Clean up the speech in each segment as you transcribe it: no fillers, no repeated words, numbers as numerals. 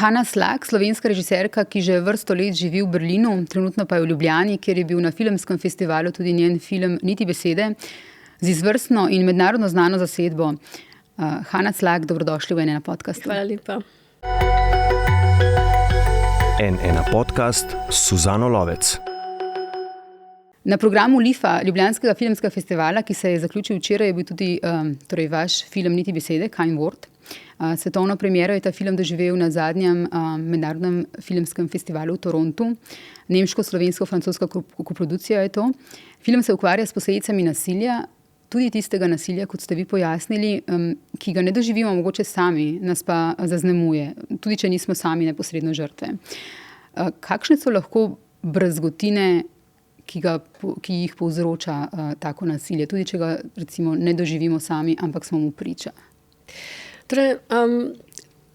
Hanna Slak, slovenska režiserka, ki že vrsto let živi v Berlinu, trenutno pa je v Ljubljani, kjer je bil na filmskem festivalu tudi njen film Niti besede, z izvrstno in mednarodno znano zasedbo. Hanna Slak, dobrodošli v NN podcastu. Hvala lepa. NN podcast s Suzano Lovec. Na programu LIFA, Ljubljanskega filmskega festivala, ki se je zaključil včeraj, je bil tudi vaš film Niti besede, Kind Word. Svetovno premiero je ta film doživel na zadnjem mednarodnem filmskem festivalu v Torontu. Nemško-slovensko-francoska koprodukcija je to. Film se ukvarja s posledicami nasilja, tudi tistega nasilja, kot ste vi pojasnili, ki ga ne doživimo mogoče sami, nas pa zaznamuje, tudi če nismo sami neposredno žrtve. Kakšne so lahko brazgotine, ki jih povzroča tako nasilje, tudi če ga recimo ne doživimo sami, ampak smo mu priča? Torej,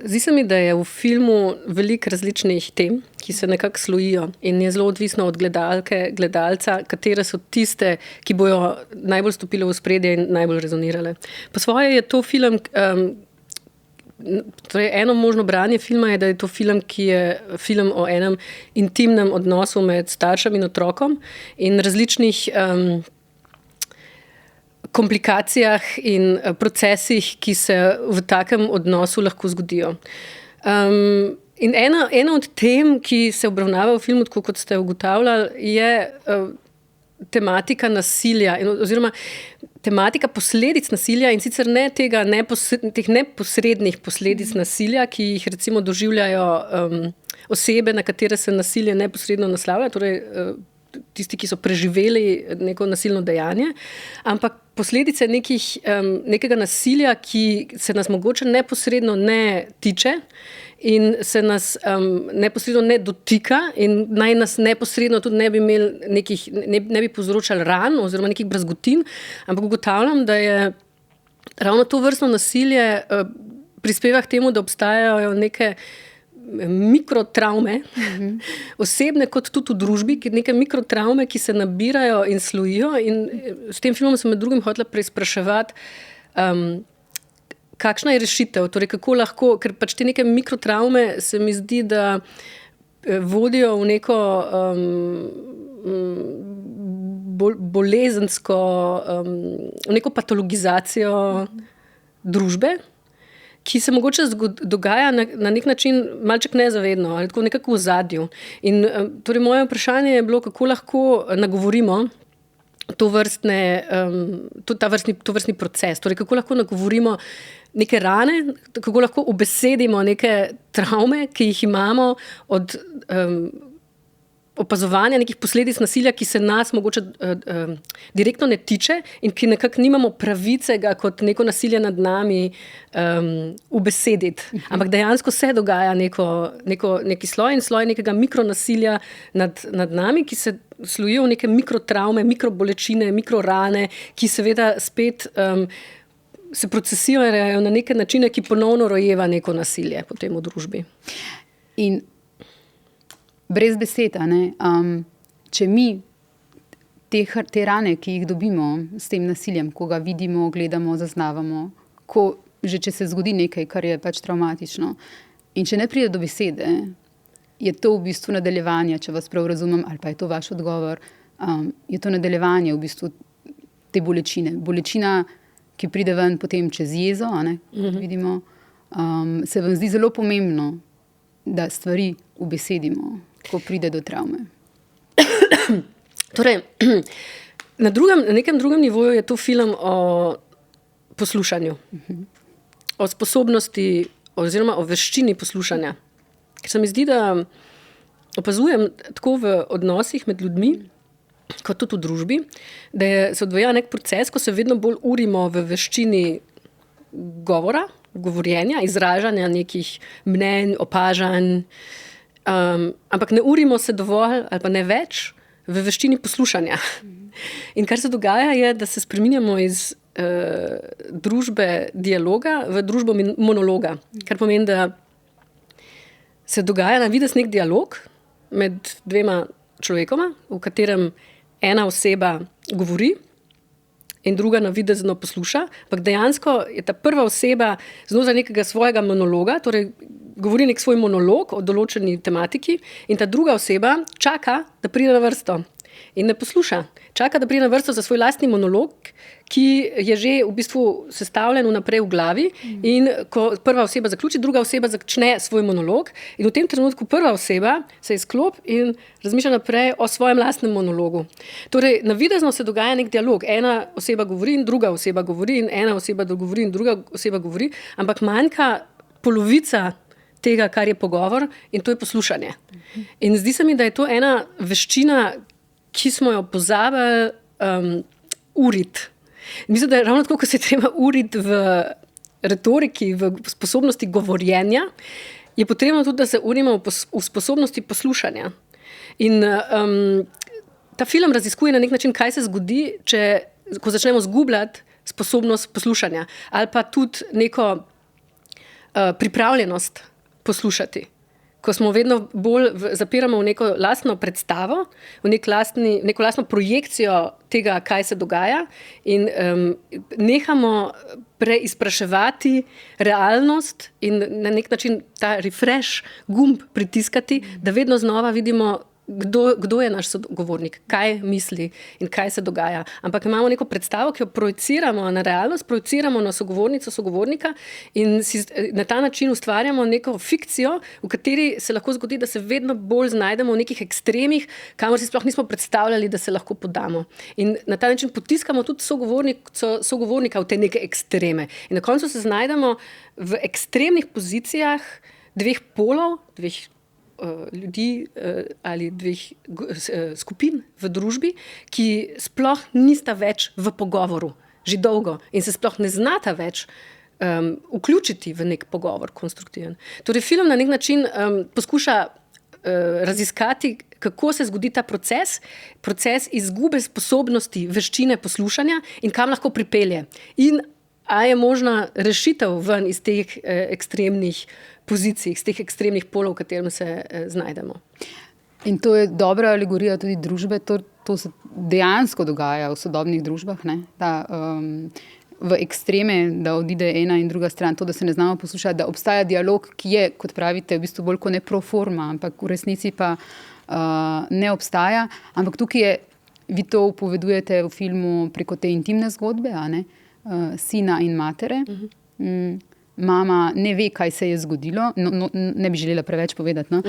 zdi se mi, da je v filmu veliko različnih tem, ki se nekako slojijo in je zelo odvisno od gledalca, katere so tiste, ki bojo najbolj stopile v ospredje in najbolj rezonirale. Po svoje je to film, torej eno možno branje filma je, da je to film, ki je film o enem intimnem odnosu med staršem in otrokom in različnih komplikacijah in procesih, ki se v takem odnosu lahko zgodijo. In ena od tem, ki se obravnava v filmu, tako kot ste ugotavljali, je tematika nasilja oziroma tematika posledic nasilja in sicer ne teh neposrednih posledic nasilja, ki jih recimo doživljajo osebe, na katere se nasilje neposredno naslavlja, torej tisti, ki so preživeli neko nasilno dejanje, ampak posledice nekega nasilja, ki se nas mogoče neposredno ne tiče in se nas neposredno ne dotika in naj nas neposredno tudi ne bi ne bi povzročali ran oziroma nekih brazgotin, ampak ugotavljam, da je ravno to vrstno nasilje prispeva k temu, da obstajajo neke mikrotravme, osebne kot tudi v družbi, neke mikrotravme, ki se nabirajo in slojijo in s tem filmom sem med drugim hotela preizpraševati, kakšna je rešitev, torej kako lahko, ker pač te neke mikrotravme se mi zdi, da vodijo v neko bolezensko, v neko patologizacijo družbe, ki se mogoče dogaja na nek način malček nezavedno ali tako nekako v ozadju. In torej moje vprašanje je bilo, kako lahko nagovorimo to vrstni proces, torej kako lahko nagovorimo neke rane, kako lahko ubesedimo neke travme, ki jih imamo od opazovanja nekih posledic nasilja, ki se nas mogoče direktno ne tiče in ki nekako nimamo pravice ga kot neko nasilje nad nami ubesediti. Ampak dejansko se dogaja neki sloj nekega mikronasilja nad nami, ki se slojijo v neke mikrotravme, mikrobolečine, mikrorane, ki seveda spet se procesirajo na neke načine, ki ponovno rojeva neko nasilje potem v družbi. In brez besed, če mi te rane, ki jih dobimo s tem nasiljem, ko ga vidimo, gledamo, zaznavamo, če se zgodi nekaj, kar je pač travmatično, in če ne pride do besede, je to v bistvu nadaljevanje, če vas prav razumem, ali pa je to vaš odgovor, je to nadaljevanje v bistvu te bolečine. Bolečina, ki pride ven potem čez jezo, vidimo, se vam zdi zelo pomembno, da stvari ubesedimo, ko pride do travme. Torej, na nekem drugem nivoju je to film o poslušanju, o sposobnosti oziroma o veščini poslušanja. Ker se mi zdi, da opazujem tako v odnosih med ljudmi, kot tudi v družbi, da se odvija nek proces, ko se vedno bolj urimo v veščini govora, govorjenja, izražanja nekih mnenj, opažanj, ampak ne urimo se dovolj ali pa ne več v veščini poslušanja. In kar se dogaja je, da se spreminjamo iz družbe dialoga v družbo monologa, kar pomeni, da se dogaja na videz nek dialog med dvema človekoma, v katerem ena oseba govori in druga navidezno posluša, ampak dejansko je ta prva oseba znotraj nekega svojega monologa, torej govori nek svoj monolog o določeni tematiki in ta druga oseba čaka, da pride na vrsto in ne posluša. Čaka, da pride na vrsto za svoj lastni monolog, ki je že v bistvu sestavljen vnaprej v glavi in ko prva oseba zaključi, druga oseba začne svoj monolog in v tem trenutku prva oseba se izklop in razmišlja naprej o svojem lastnem monologu. Torej, navidezno se dogaja nek dialog. Ena oseba govori in druga oseba govori in ena oseba govori in druga oseba govori, ampak manjka polovica tega, kar je pogovor in to je poslušanje. In zdi se mi, da je to ena veščina, ki smo jo pozabili uriti. Mislim, da je ravno tako, ko se treba uriti v retoriki, v sposobnosti govorjenja, je potrebno tudi, da se urimo v sposobnosti poslušanja. In ta film raziskuje na nek način, kaj se zgodi, ko začnemo zgubljati sposobnost poslušanja ali pa tudi neko pripravljenost poslušati. Ko smo vedno bolj zapiramo v neko lastno predstavo, v neko lastno projekcijo tega, kaj se dogaja in nehamo preizpraševati realnost in na nek način ta refresh gumb pritiskati, da vedno znova vidimo, kdo je naš sogovornik, kaj misli in kaj se dogaja. Ampak imamo neko predstavo, ki jo projiciramo na realnost, projiciramo na sogovornico, sogovornika in si na ta način ustvarjamo neko fikcijo, v kateri se lahko zgodi, da se vedno bolj znajdemo v nekih ekstremih, kamor si sploh nismo predstavljali, da se lahko podamo. In na ta način potiskamo tudi sogovornika v te neke ekstreme. In na koncu se znajdemo v ekstremnih pozicijah dveh polov, dveh ljudi ali dveh skupin v družbi, ki sploh nista več v pogovoru že dolgo in se sploh ne znata več vključiti v nek pogovor konstruktiven. Torej, film na nek način poskuša raziskati, kako se zgodi ta proces izgube sposobnosti veščine poslušanja in kam lahko pripelje. In a je možna rešitev ven iz teh ekstremnih pozicij, iz teh ekstremnih polov, v katerem se znajdemo. In to je dobra alegorija tudi družbe. To se dejansko dogaja v sodobnih družbah, ne? Da, v ekstreme, da odide ena in druga stran, to, da se ne znamo poslušati, da obstaja dialog, ki je, kot pravite, v bistvu bolj kot ne pro forma, ampak v resnici pa ne obstaja. Ampak tukaj je, vi to upovedujete v filmu preko te intimne zgodbe, a ne? Sina in matere. Mama ne ve, kaj se je zgodilo, ne bi želela preveč povedati, no?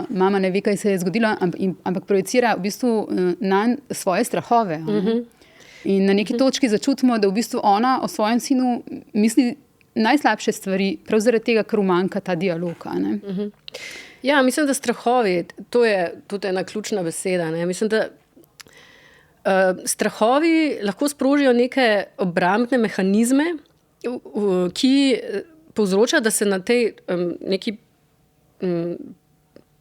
Mama ne ve, kaj se je zgodilo, ampak projicira v bistvu nanj svoje strahove. In na neki točki začutimo, da v bistvu ona o svojem sinu misli najslabše stvari, prav zaradi tega, ker umanjka ta dialog. Ne? Ja, mislim, da strahovi, to je tudi ena ključna beseda. Ne? Mislim, da strahovi lahko sprožijo neke obrambne mehanizme, ki povzroča, da se na tej neki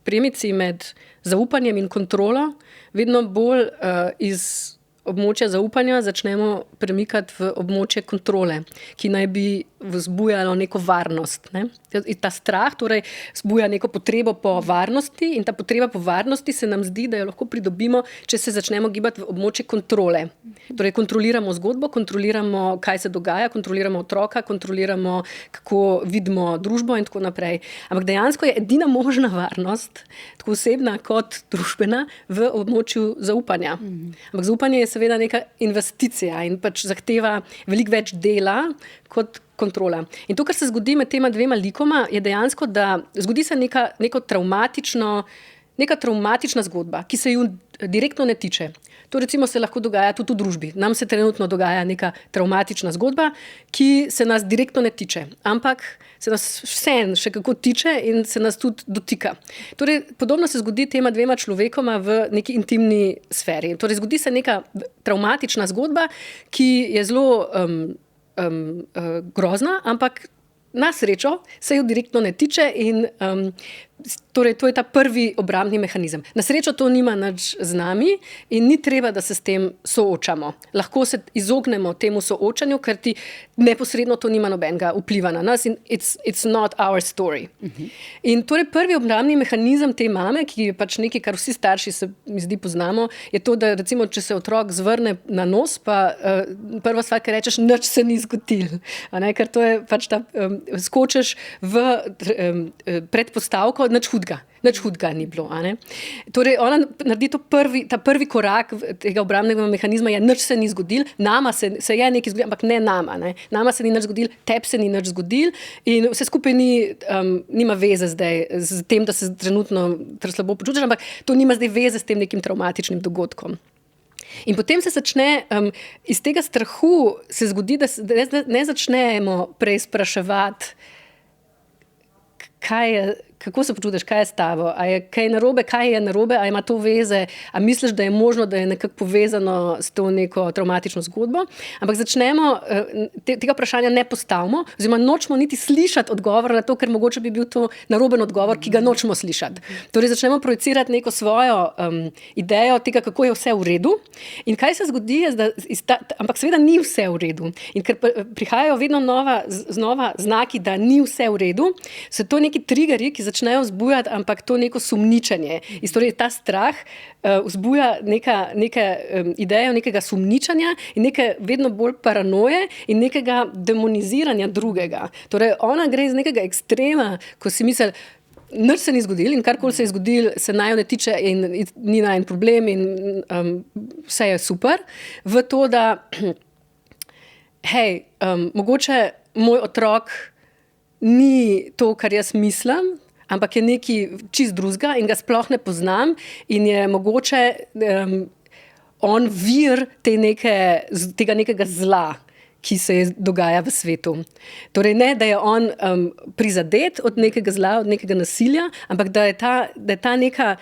premici med zaupanjem in kontrolo vedno bolj iz območja zaupanja začnemo premikati v območje kontrole, ki naj bi vzbujalo neko varnost. Ne? Ta strah torej vzbuja neko potrebo po varnosti in ta potreba po varnosti se nam zdi, da jo lahko pridobimo, če se začnemo gibati v območje kontrole. Torej kontroliramo zgodbo, kontroliramo, kaj se dogaja, kontroliramo otroka, kontroliramo, kako vidimo družbo in tako naprej. Ampak dejansko je edina možna varnost, tako osebna kot družbena, v območju zaupanja. Ampak zaupanje je seveda neka investicija in pač zahteva veliko več dela kot kontrola. In to, kar se zgodi med tema dvema likoma, je dejansko, da zgodi se neka travmatična zgodba, ki se ju direktno ne tiče. To recimo se lahko dogaja tudi v družbi. Nam se trenutno dogaja neka travmatična zgodba, ki se nas direktno ne tiče, ampak se nas vseeno še kako tiče in se nas tudi dotika. Torej, podobno se zgodi tema dvema človekoma v neki intimni sferi. Torej, zgodi se neka travmatična zgodba, ki je zelo grozna, ampak na srečo se jo direktno ne tiče in Torej, to je ta prvi obrambni mehanizem. Na srečo to nima nič z nami in ni treba, da se s tem soočamo. Lahko se izognemo temu soočanju, ker ti neposredno to nima nobenega vpliva na nas in it's not our story. In torej prvi obrambni mehanizem te mame, ki je pač nekaj, kar vsi starši se mi zdi poznamo, je to, da recimo, če se otrok zvrne na nos, pa prva stvar, ki rečeš, nič se ni zgodilo. Ker to je pač ta, skočeš v predpostavko, nič hudega ni bilo. Torej, ona naredi ta prvi korak tega obrambnega mehanizma, je nič se ni zgodilo, nama se je nekaj zgodilo, ampak ne nama. Nama se ni nič zgodilo, tebi se ni nič zgodilo in vse skupaj nima veze zdaj z tem, da se trenutno slabo počutiš, ampak to nima zdaj veze s tem nekim travmatičnim dogodkom. In potem se začne, iz tega strahu se zgodi, da ne začnemo preizpraševati, kako se počutiš, kaj je s tabo, a je kaj narobe, a ima to veze, a misliš, da je možno, da je nekako povezano s to neko travmatično zgodbo, ampak začnemo, tega vprašanja ne postavimo, oziroma nočemo niti slišati odgovor na to, ker mogoče bi bil to naroben odgovor, ki ga nočemo slišati. Torej začnemo projicirati neko svojo idejo tega, kako je vse v redu in kaj se zgodi, ampak seveda ni vse v redu. In ker prihajajo vedno znova znaki, da ni vse v redu, so to neki triggerji, ki začnejo vzbujati, ampak to neko sumničenje. Torej, ta strah vzbuja neke idejo nekega sumničanja in neke vedno bolj paranoje in nekega demoniziranja drugega. Torej, ona gre iz nekega ekstrema, ko si misli, nič se ni zgodilo in karkoli se je zgodilo, se najo ne tiče in ni najen problem in vse je super, v to, da mogoče moj otrok ni to, kar jaz mislim, ampak je nekaj čist drugega in ga sploh ne poznam in je mogoče on vir tega nekega zla, ki se dogaja v svetu. Torej ne, da je on prizadet od nekega zla, od nekega nasilja, ampak da je ta neka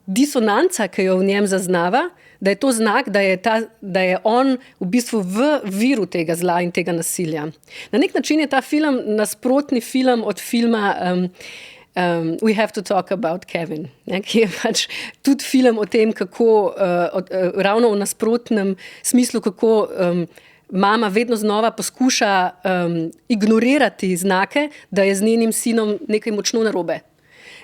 disonanca, ki jo v njem zaznava, da je to znak, da je on v bistvu v viru tega zla in tega nasilja. Na nek način je ta film nasprotni film od filma We Have to Talk About Kevin, ki je pač tudi film o tem, kako ravno v nasprotnem smislu, kako mama vedno znova poskuša ignorirati znake, da je z njenim sinom nekaj močno narobe.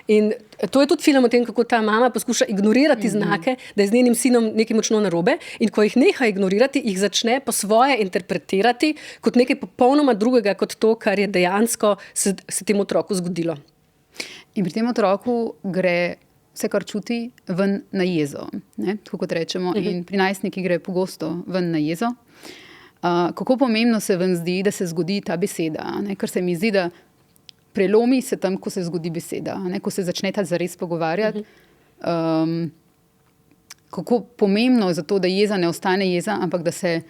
In to je tudi film o tem, kako ta mama poskuša ignorirati znake, da je z njenim sinom nekaj močno narobe in ko jih neha ignorirati, jih začne po svoje interpretirati kot nekaj popolnoma drugega, kot to, kar je dejansko se temu otroku zgodilo. In pri tem otroku gre vse, kar čuti, ven na jezo, tako kot rečemo. In pri najstnikih gre pogosto ven na jezo. Kako pomembno se vam zdi, da se zgodi ta beseda, ker se mi zdi, da prelomi se tam, ko se zgodi beseda, ko se začneta zares pogovarjati. Kako pomembno je za to, da jeza ne ostane jeza, ampak da se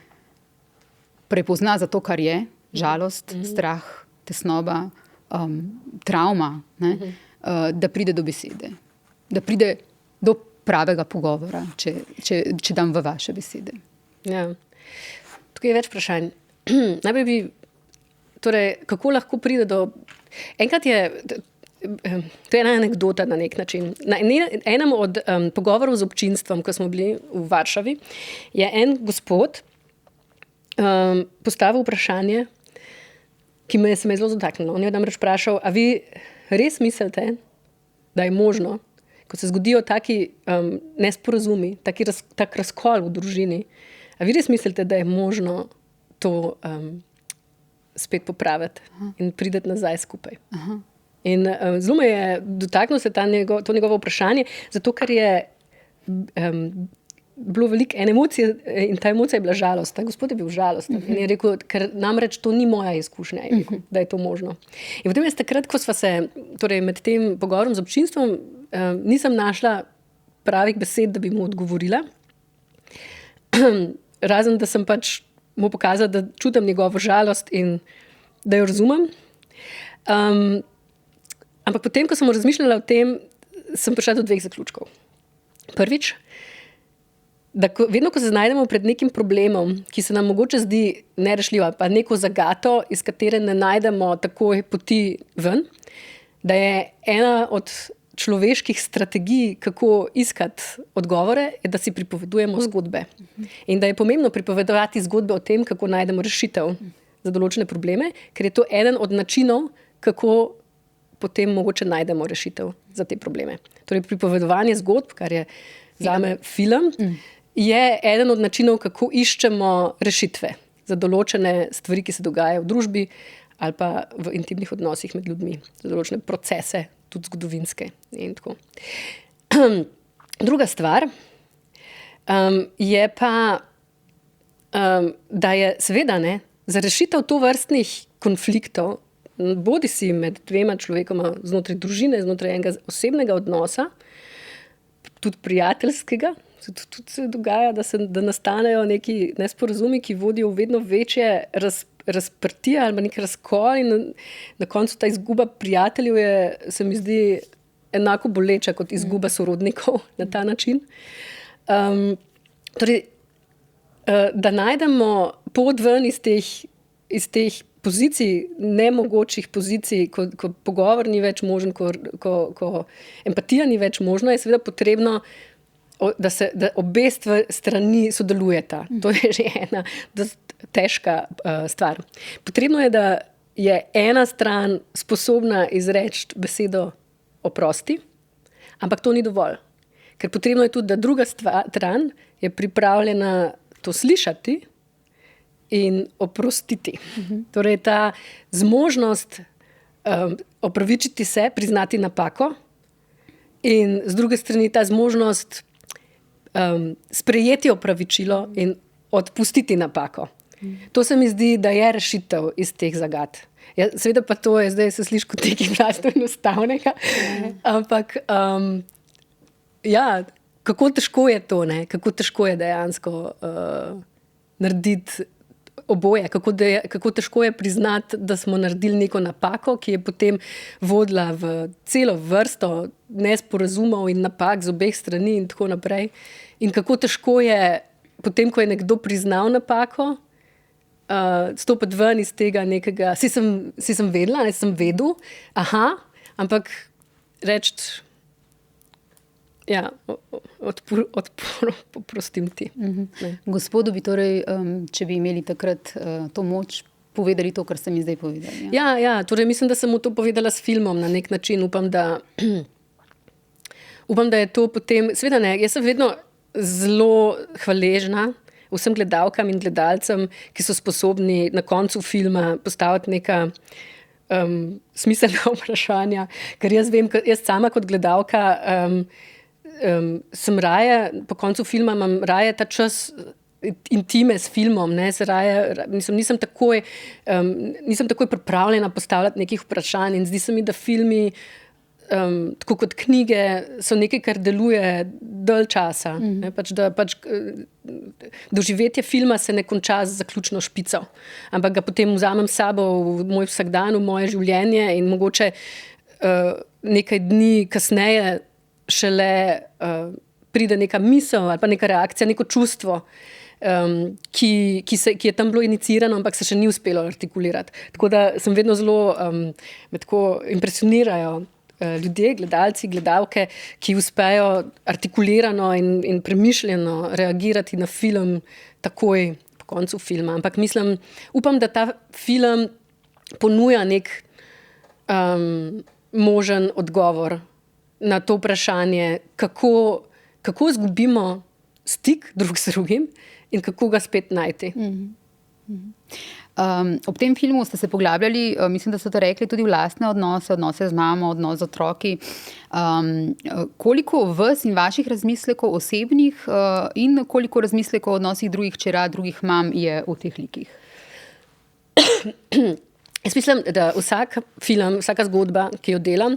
prepozna za to, kar je, žalost, strah, tesnoba, travma, da pride do besede, da pride do pravega pogovora, če dam v vaše besede. Ja. Tukaj je več vprašanj. Najprej bi, kako lahko pride do... Enkrat je, to je ena anekdota na nek način. Na enem od pogovorov z občinstvom, ko smo bili v Varšavi, je en gospod postavil vprašanje, ki me je zelo dotaknilo. On je namreč vprašal, a vi res mislite, da je možno, ko se zgodijo taki nesporazumi, tak razkol v družini, a vi res mislite, da je možno to spet popraviti in prideti nazaj skupaj? Aha. In zelo me je dotaknilo se to njegovo vprašanje, zato ker je bilo veliko ene emocije in ta emocija je bila žalost. Ta gospod je bil žalosten in je rekel, ker namreč to ni moja izkušnja, je rekel, da je to možno. In potem jaz takrat, ko sva se med tem pogovorom z občinstvom, nisem našla pravih besed, da bi mu odgovorila. Razen, da sem pač mu pokazala, da čutim njegovo žalost in da jo razumem. Ampak potem, ko sem razmišljala o tem, sem prišla do 2 zaključkov. Prvič, da vedno, ko se znajdemo pred nekim problemom, ki se nam mogoče zdi nerešljiva, pa neko zagato, iz katere ne najdemo takoj poti ven, da je ena od človeških strategij, kako iskati odgovore, je, da si pripovedujemo zgodbe. In da je pomembno pripovedovati zgodbe o tem, kako najdemo rešitev za določene probleme, ker je to eden od načinov, kako potem mogoče najdemo rešitev za te probleme. Torej, pripovedovanje zgodb, kar je zame film, je eden od načinov, kako iščemo rešitve za določene stvari, ki se dogajajo v družbi ali pa v intimnih odnosih med ljudmi, za določene procese, tudi zgodovinske in tako. Druga stvar je pa, da je seveda za rešitev tovrstnih konfliktov, bodi si med dvema človekoma znotraj družine, znotraj enega osebnega odnosa, tudi prijateljskega, tudi se dogaja, da nastanejo neki nesporazumi, ki vodijo v vedno večje razprtije ali nek razkol in na koncu ta izguba prijateljev se mi zdi enako boleča kot izguba sorodnikov na ta način. Torej, da najdemo pot ven iz teh pozicij, nemogočih pozicij, ko pogovor ni več možen, ko empatija ni več možna, je seveda potrebno, da obe strani sodelujeta. To je že ena težka stvar. Potrebno je, da je ena stran sposobna izreči besedo oprosti, ampak to ni dovolj. Ker potrebno je tudi, da druga stran je pripravljena to slišati in oprostiti. Torej, ta zmožnost opravičiti se, priznati napako in z druge strani ta zmožnost sprejeti opravičilo in odpustiti napako. To se mi zdi, da je rešitev iz teh zagad. Ja, seveda pa to je, zdaj se sliši kot nekaj vlasto enostavnega, ampak kako težko je to, kako težko je dejansko narediti oboje, kako težko je priznati, da smo naredili neko napako, ki je potem vodila v celo vrsto nesporazumov in napak z obeh strani in tako naprej. In kako težko je potem, ko je nekdo priznal napako, stopiti ven iz tega nekega, si sem vedela, sem vedel, ampak reči, oprostim ti. Gospodu bi torej, če bi imeli takrat to moč, povedali to, kar ste mi zdaj povedali. Ja, torej mislim, da sem mu to povedala s filmom na nek način. Upam, da je to potem, seveda ne, jaz sem vedno zelo hvaležna vsem gledalkam in gledalcem, ki so sposobni na koncu filma postaviti neka smiselna vprašanja, ker jaz vem, jaz sama kot gledalka sem raje, po koncu filma imam raje ta čas intime s filmom, nisem takoj pripravljena postavljati nekih vprašanj in zdi se mi, da filmi, tako kot knjige, so nekaj, kar deluje dalj časa. Doživetje filma se ne konča z zaključno špico, ampak ga potem vzamem s sabo v moj vsakdan, v moje življenje in mogoče nekaj dni kasneje šele pride neka misel ali pa neka reakcija, neko čustvo, ki je tam bilo inicirano, ampak se še ni uspelo artikulirati. Tako da sem vedno zelo, me tako impresionirajo ljudje, gledalci, gledalke, ki uspejo artikulirano in premišljeno reagirati na film takoj po koncu filma. Ampak upam, da ta film ponuja nek možen odgovor na to vprašanje, kako izgubimo stik drug z drugim in kako ga spet najti. Ob tem filmu ste se poglabljali, mislim, da ste to rekli, tudi v lastne odnose z mamo, odnos z otroki. Koliko vas in vaših razmislekov osebnih in koliko razmislekov o odnosih drugih čera, drugih mam je v teh likih? Jaz mislim, da vsak film, vsaka zgodba, ki jo delam,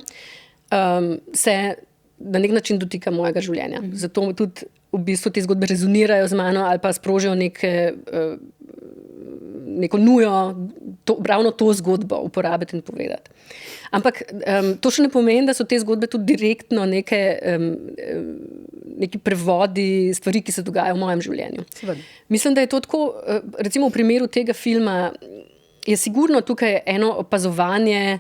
se na nek način dotika mojega življenja. Zato tudi v bistvu te zgodbe rezonirajo z mano ali pa sprožijo neko nujo, ravno to zgodbo uporabiti in povedati. Ampak to še ne pomeni, da so te zgodbe tudi direktno neki prevodi stvari, ki se dogajajo v mojem življenju. Mislim, da je to tako, recimo v primeru tega filma, je sigurno tukaj eno opazovanje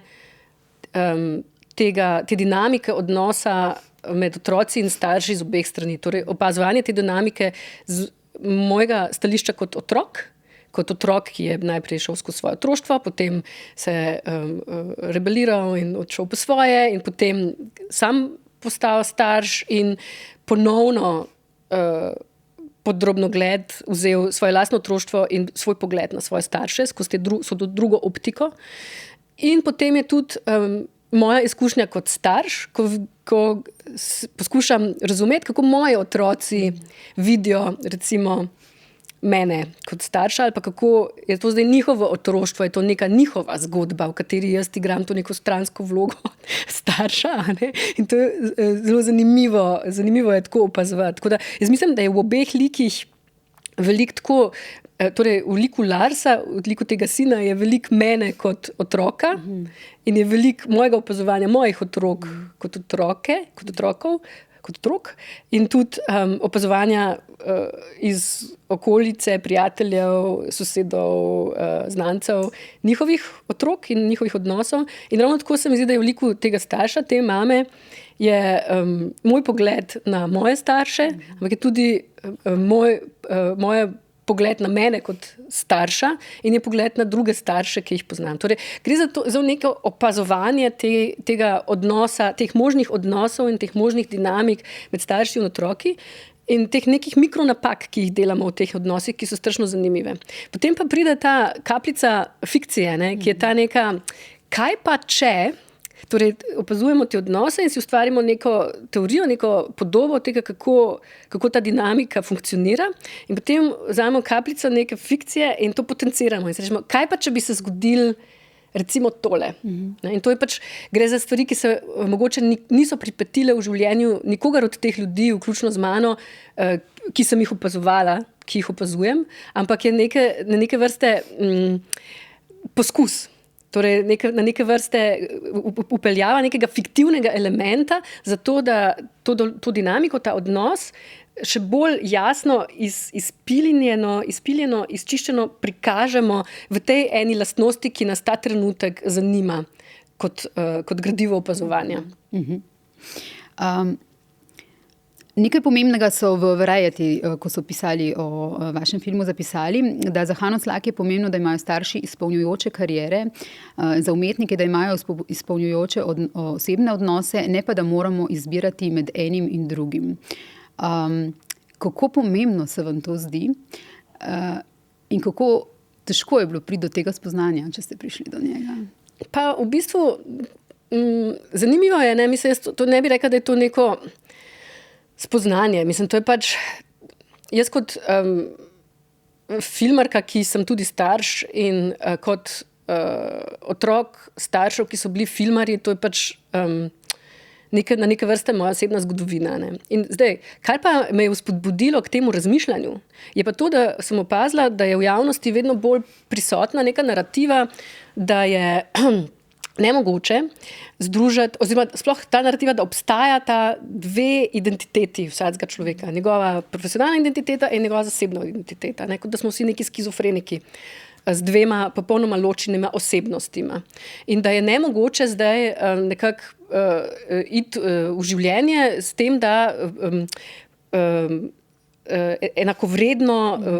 te dinamike odnosa med otroci in starši z obeh strani. Torej, opazovanje te dinamike z mojega stališča kot otrok, ki je najprej šel skozi svoje otroštvo, potem se rebeliral in odšel po svoje in potem sam postal starš in ponovno pod drobnogled vzel svoje lastno otroštvo in svoj pogled na svoje starše skozi to drugo optiko. In potem je tudi moja izkušnja kot starš, ko poskušam razumeti, kako moji otroci vidijo recimo mene kot starša ali pa kako je to zdaj njihovo otroštvo, je to neka njihova zgodba, v kateri jaz igram to neko stransko vlogo starša. Ne? In to je zelo zanimivo je tako opazovati. Tako da jaz mislim, da je v obeh likih veliko tako, torej v liku Larsa, v liku tega sina je veliko mene kot otroka in je veliko mojega opazovanja mojih otrok kot otrok in tudi opazovanja iz okolice, prijateljev, sosedov, znancev, njihovih otrok in njihovih odnosov. In ravno tako se mi zdi, da je v liku tega starša, te mame, je moj pogled na moje starše, ampak je tudi moje pogled na mene kot starša in je pogled na druge starše, ki jih poznam. Torej, gre za neko opazovanje tega odnosa, teh možnih odnosov in teh možnih dinamik med starši in otroki in teh nekih mikronapak, ki jih delamo v teh odnosih, ki so strašno zanimive. Potem pa pride ta kapljica fikcije, ne, ki je ta neka, kaj pa če, torej opazujemo te odnose in si ustvarimo neko teorijo, neko podobo tega, kako ta dinamika funkcionira in potem vzamemo kapljico neke fikcije in to potenciramo in se rečemo, kaj pa če bi se zgodil recimo tole. In to je pač, gre za stvari, ki se mogoče niso pripetile v življenju nikogar od teh ljudi, vključno z mano, ki sem jih opazovala, ki jih opazujem, ampak je na neke vrste poskus. Torej na neke vrste upeljava nekega fiktivnega elementa za to, da to dinamiko, ta odnos še bolj jasno izpiljeno, izčiščeno prikažemo v tej eni lastnosti, ki nas ta trenutek zanima kot gradivo opazovanja. Nekaj pomembnega so v Variety, ko so pisali o vašem filmu, zapisali, da za Hano Slak je pomembno, da imajo starši izpolnjujoče kariere, za umetnike, da imajo izpolnjujoče osebne odnose, ne pa da moramo izbirati med enim in drugim. Kako pomembno se vam to zdi in kako težko je bilo priti do tega spoznanja, če ste prišli do njega? Pa v bistvu zanimivo je, ne, mislim, to ne bi rekla, da je to neko spoznanje. Mislim, to je pač, jaz kot filmarka, ki sem tudi starš in kot otrok staršev, ki so bili filmarji, to je pač na neke vrste moja osebna zgodovina. Ne. In zdaj, kar pa me je vzpodbudilo k temu razmišljanju, je pa to, da sem opazila, da je v javnosti vedno bolj prisotna neka narativa, da je nemogoče združiti, oziroma sploh ta narativa, da obstaja ta dve identiteti vsakega človeka. Njegova profesionalna identiteta in njegova zasebna identiteta. Ne? Kot da smo vsi neki skizofreniki z dvema popolnoma ločenima osebnostima. In da je nemogoče zdaj nekako iti v življenje s tem, da enakovredno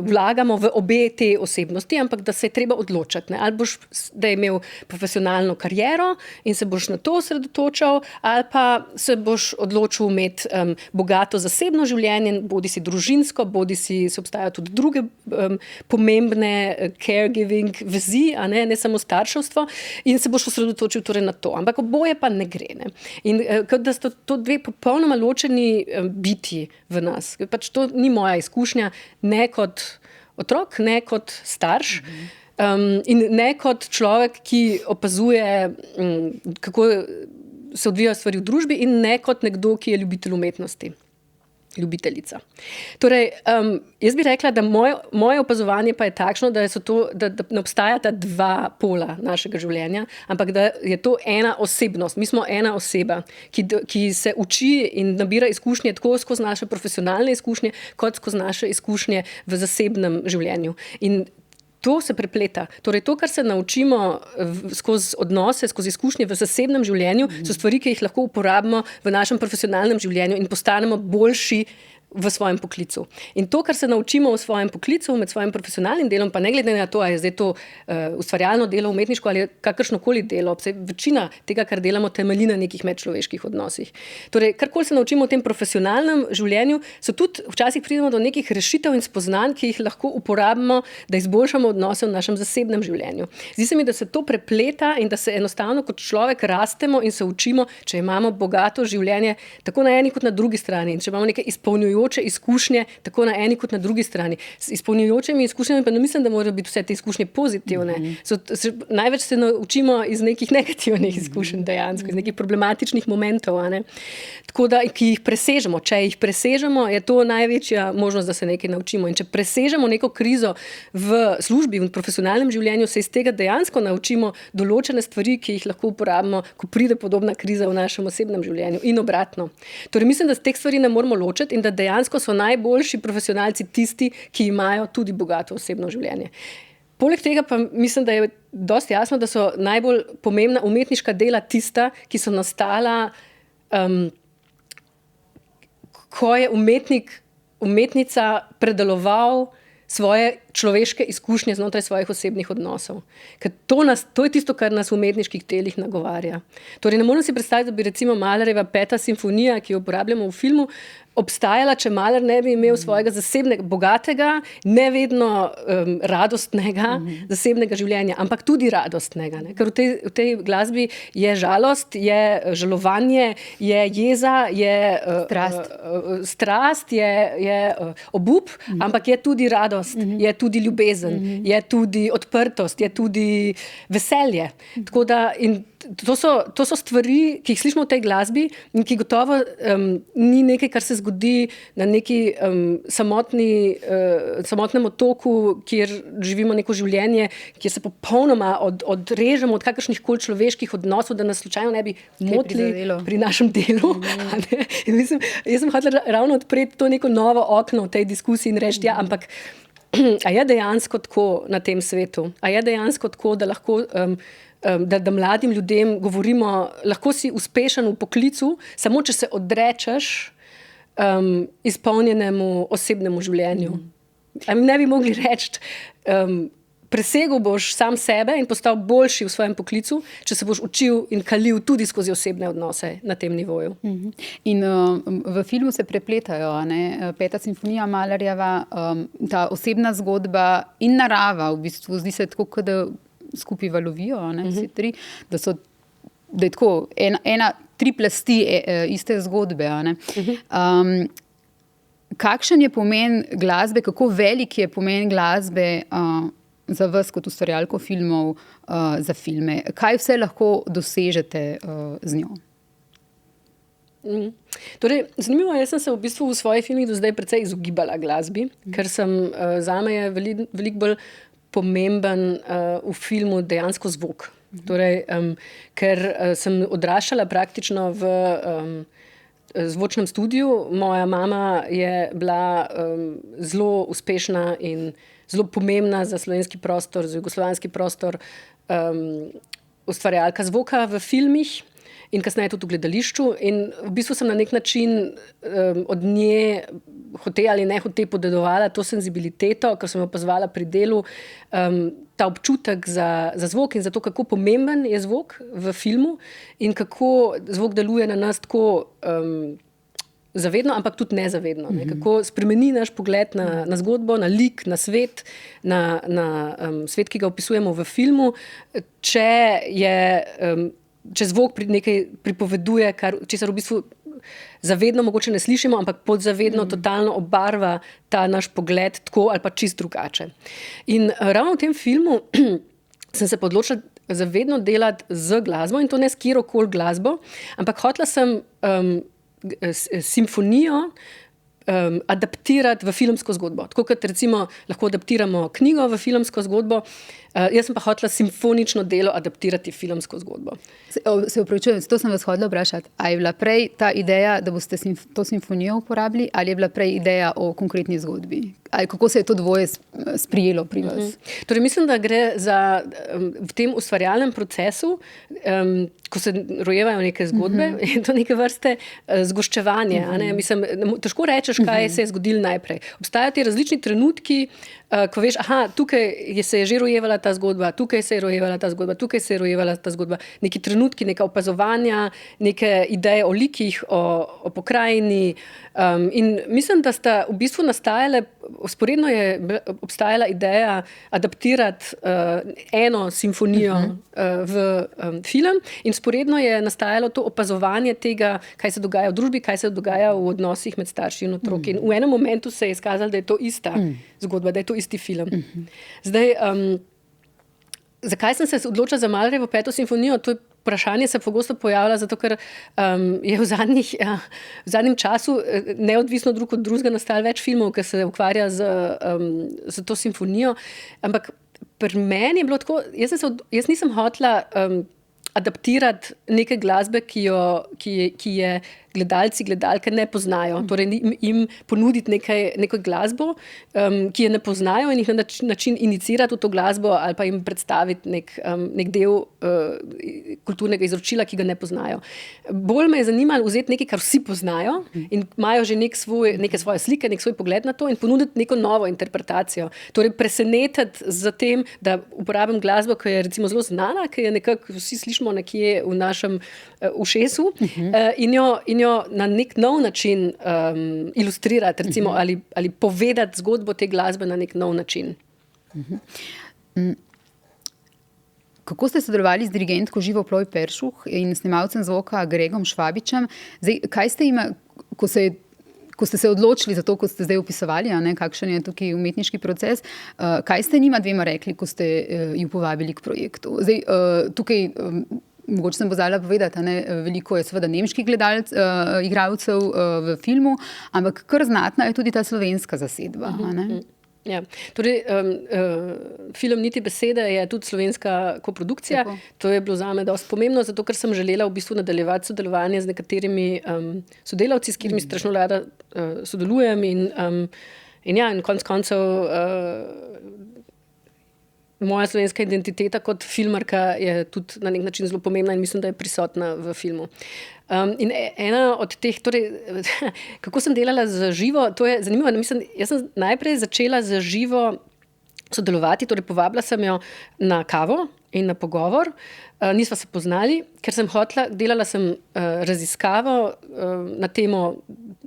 vlagamo v obe te osebnosti, ampak da se je treba odločiti. Ne? Ali boš da je imel profesionalno kariero in se boš na to osredotočal, ali pa se boš odločil imeti bogato zasebno življenje, bodi si družinsko, bodi si obstajajo tudi druge pomembne caregiving vezi, a ne samo starševstvo, in se boš osredotočil torej na to. Ampak oboje pa ne gre. Ne? In kot da sto to dve popolnoma ločeni biti v nas. Pač to ni moja izkušnja, ne kot otrok, ne kot starš in ne kot človek, ki opazuje, kako se odvijajo stvari v družbi in ne kot nekdo, ki je ljubitelj umetnosti. Ljubiteljica. Torej, jaz bi rekla, da moje opazovanje pa je takšno, da ne obstajata dva pola našega življenja, ampak da je to ena osebnost. Mi smo ena oseba, ki se uči in nabira izkušnje tako skozi naše profesionalne izkušnje, kot skozi naše izkušnje v zasebnem življenju. In to se prepleta. Torej, to, kar se naučimo skozi odnose, skozi izkušnje v zasebnem življenju, so stvari, ki jih lahko uporabimo v našem profesionalnem življenju in postanemo boljši v svojem poklicu. In to, kar se naučimo v svojem poklicu, med svojim profesionalnim delom, pa ne glede na to, ali je zdaj to ustvarjalno delo, umetniško ali kakršnokoli delo, večina tega, kar delamo, temelji na nekih medčloveških odnosih. Torej, karkoli se naučimo v tem profesionalnem življenju, so tudi včasih pridemo do nekih rešitev in spoznanj, ki jih lahko uporabimo, da izboljšamo odnose v našem zasebnem življenju. Zdi se mi, da se to prepleta in da se enostavno kot človek rastemo in se učimo, če imamo bogato življenje, tako na eni kot na drugi strani. In če imamo neke izpolnjujoče izkušnje, tako na eni kot na drugi strani. S izpolnjujočimi izkušnjami pa ne mislim, da morajo biti vse te izkušnje pozitivne. Največ se naučimo iz nekih negativnih izkušenj dejansko, iz nekih problematičnih momentov, tako da, ki jih presežemo. Če jih presežemo, je to največja možnost, da se nekaj naučimo. In če presežemo neko krizo v službi, v profesionalnem življenju, se iz tega dejansko naučimo določene stvari, ki jih lahko uporabimo, ko pride podobna kriza v našem osebnem življenju in obratno. Torej, mislim, da teh stvari ne moramo ločiti in da dejansko so najboljši profesionalci tisti, ki imajo tudi bogato osebno življenje. Poleg tega pa mislim, da je dosti jasno, da so najbolj pomembna umetniška dela tista, ki so nastala, ko je umetnica predeloval svoje človeške izkušnje znotraj svojih osebnih odnosov. Ker to je tisto, kar nas v umetniških delih nagovarja. Torej, ne morem si predstaviti, da bi recimo Malerjeva 5. simfonija, ki jo uporabljamo v filmu, obstajala, če Maler ne bi imel svojega zasebnega, bogatega, ne vedno radostnega zasebnega življenja, ampak tudi radostnega. Ker v tej glasbi je žalost, je žalovanje, je jeza, je strast, je obup, ampak je tudi radost, je tudi ljubezen, je tudi odprtost, je tudi veselje. Tako da, in to so stvari, ki jih slišimo v tej glasbi in ki gotovo ni nekaj, kar se zgodi na neki samotnem otoku, kjer živimo neko življenje, kjer se popolnoma odrežemo od kakršnihkoli človeških odnosov, da nas slučajno ne bi motili pri našem delu. Mislim, jaz sem hotela ravno odpreti to neko novo okno v tej diskusiji in reči, ampak a je dejansko tako na tem svetu? A je dejansko tako, da lahko da mladim ljudem govorimo, lahko si uspešen v poklicu, samo če se odrečeš izpolnjenemu osebnemu življenju. Ne bi mogli reči, presegel boš sam sebe in postal boljši v svojem poklicu, če se boš učil in kalil tudi skozi osebne odnose na tem nivoju. In v filmu se prepletajo, 5. simfonija Malerjeva, ta osebna zgodba in narava, v bistvu zdi se tako, kot da skupaj valovijo, vsi tri, da je tako tri plasti iste zgodbe. Kakšen je pomen glasbe, kako velik je pomen glasbe za vas kot ustvarjalko filmov, za filme? Kaj vse lahko dosežete z njo? Torej, zanimivo, jaz sem se v bistvu v svojih filmih do zdaj precej izogibala glasbi, ker zame je veliko bolj pomemben v filmu dejansko zvok. Torej, ker sem odraščala praktično v zvočnem studiu. Moja mama je bila zelo uspešna in zelo pomembna za slovenski prostor, za jugoslovanski prostor, ustvarjalka zvoka v filmih in kasneje tudi v gledališču. In v bistvu sem na nek način od nje hote ali ne hote podedovala to senzibiliteto, ker sem jo opazovala pri delu, ta občutek za zvok in za to, kako pomemben je zvok v filmu in kako zvok deluje na nas tako zavedno, ampak tudi nezavedno. Kako spremeni naš pogled na zgodbo, na lik, na svet, na svet, ki ga opisujemo v filmu, če zvok nekaj pripoveduje, česar v bistvu zavedno mogoče ne slišimo, ampak podzavedno totalno obarva ta naš pogled tako ali pa čist drugače. In ravno v tem filmu sem se odločila zavedno delati z glasbo in to ne s kjerokoli glasbo, ampak hotela sem simfonijo adaptirati v filmsko zgodbo. Tako kot recimo lahko adaptiramo knjigo v filmsko zgodbo, jaz sem pa hotela simfonično delo adaptirati v filmsko zgodbo. Se opravičujem, to sem vas hotela vprašati. A je bila prej ta ideja, da boste to simfonijo uporabili, ali je bila prej ideja o konkretni zgodbi? ali kako se je to dvoje sprijelo pri vas? Torej, mislim, da gre za v tem ustvarjalnem procesu, ko se rojevajo neke zgodbe, je to neke vrste zgoščevanje. Mislim, težko rečeš, kaj se je zgodilo najprej. Obstajajo ti različni trenutki, ko veš, tukaj se je že rojevala ta zgodba, tukaj se je rojevala ta zgodba, tukaj se je rojevala ta zgodba. Neki trenutki, neka opazovanja, neke ideje o likih, o pokrajini. In mislim, da sta v bistvu nastajale, vzporedno je obstajala ideja adaptirati eno simfonijo v film in vzporedno je nastajalo to opazovanje tega, kaj se dogaja v družbi, kaj se dogaja v odnosih med starši in otroki. In v enem momentu se je izkazalo, da je to ista zgodba, da je to isti film. Zdaj, zakaj sem se odločila za Mahlerjevo 5. simfonijo? To vprašanje se pogosto pojavlja, zato ker je v zadnjem času neodvisno drug od drugega nastalo več filmov, ki se ukvarja z to simfonijo. Ampak pri meni je bilo tako, jaz nisem hotela adaptirati neke glasbe, ki je gledalke ne poznajo. Torej jim ponuditi neko glasbo, ki je ne poznajo in jih na način inicirati v to glasbo ali pa jim predstaviti nek del kulturnega izročila, ki ga ne poznajo. Bolj me je zanimalo vzeti nekaj, kar vsi poznajo in imajo že neke svoje slike, nek svoj pogled na to in ponuditi neko novo interpretacijo. Torej presenetiti z tem, da uporabim glasbo, ki je recimo zelo znana, ki je nekako vsi slišimo nekje v našem ušesu in jo na nek nov način ilustrirati, recimo, ali povedati zgodbo te glasbe na nek nov način. Kako ste sodelovali z dirigentko Živo Ploj Peršuh in snemalcem zvoka Gregom Švabičem? Zdaj, kaj ste jim, ko ste se odločili za to, ko ste zdaj opisovali, kakšen je tukaj umetniški proces, kaj ste njima dvema rekli, ko ste ju povabili k projektu? Zdaj, tukaj mogoče sem pozabila povedati, veliko je seveda nemških igralcev v filmu, ampak kar znatna je tudi ta slovenska zasedba. Ja. Torej, film Niti besede je tudi slovenska koprodukcija. Tako. To je bilo zame dosti pomembno, zato ker sem želela v bistvu nadaljevati sodelovanje z nekaterimi sodelavci, s katerimi strašno rada sodelujem in konec koncev moja slovenska identiteta kot filmarka je tudi na nek način zelo pomembna in mislim, da je prisotna v filmu. In ena od teh, torej, kako sem delala z Živo, to je zanimivo. Mislim, jaz sem najprej začela z Živo sodelovati, torej povabila sem jo na kavo in na pogovor. Nisva se poznali, ker sem delala sem raziskavo na temo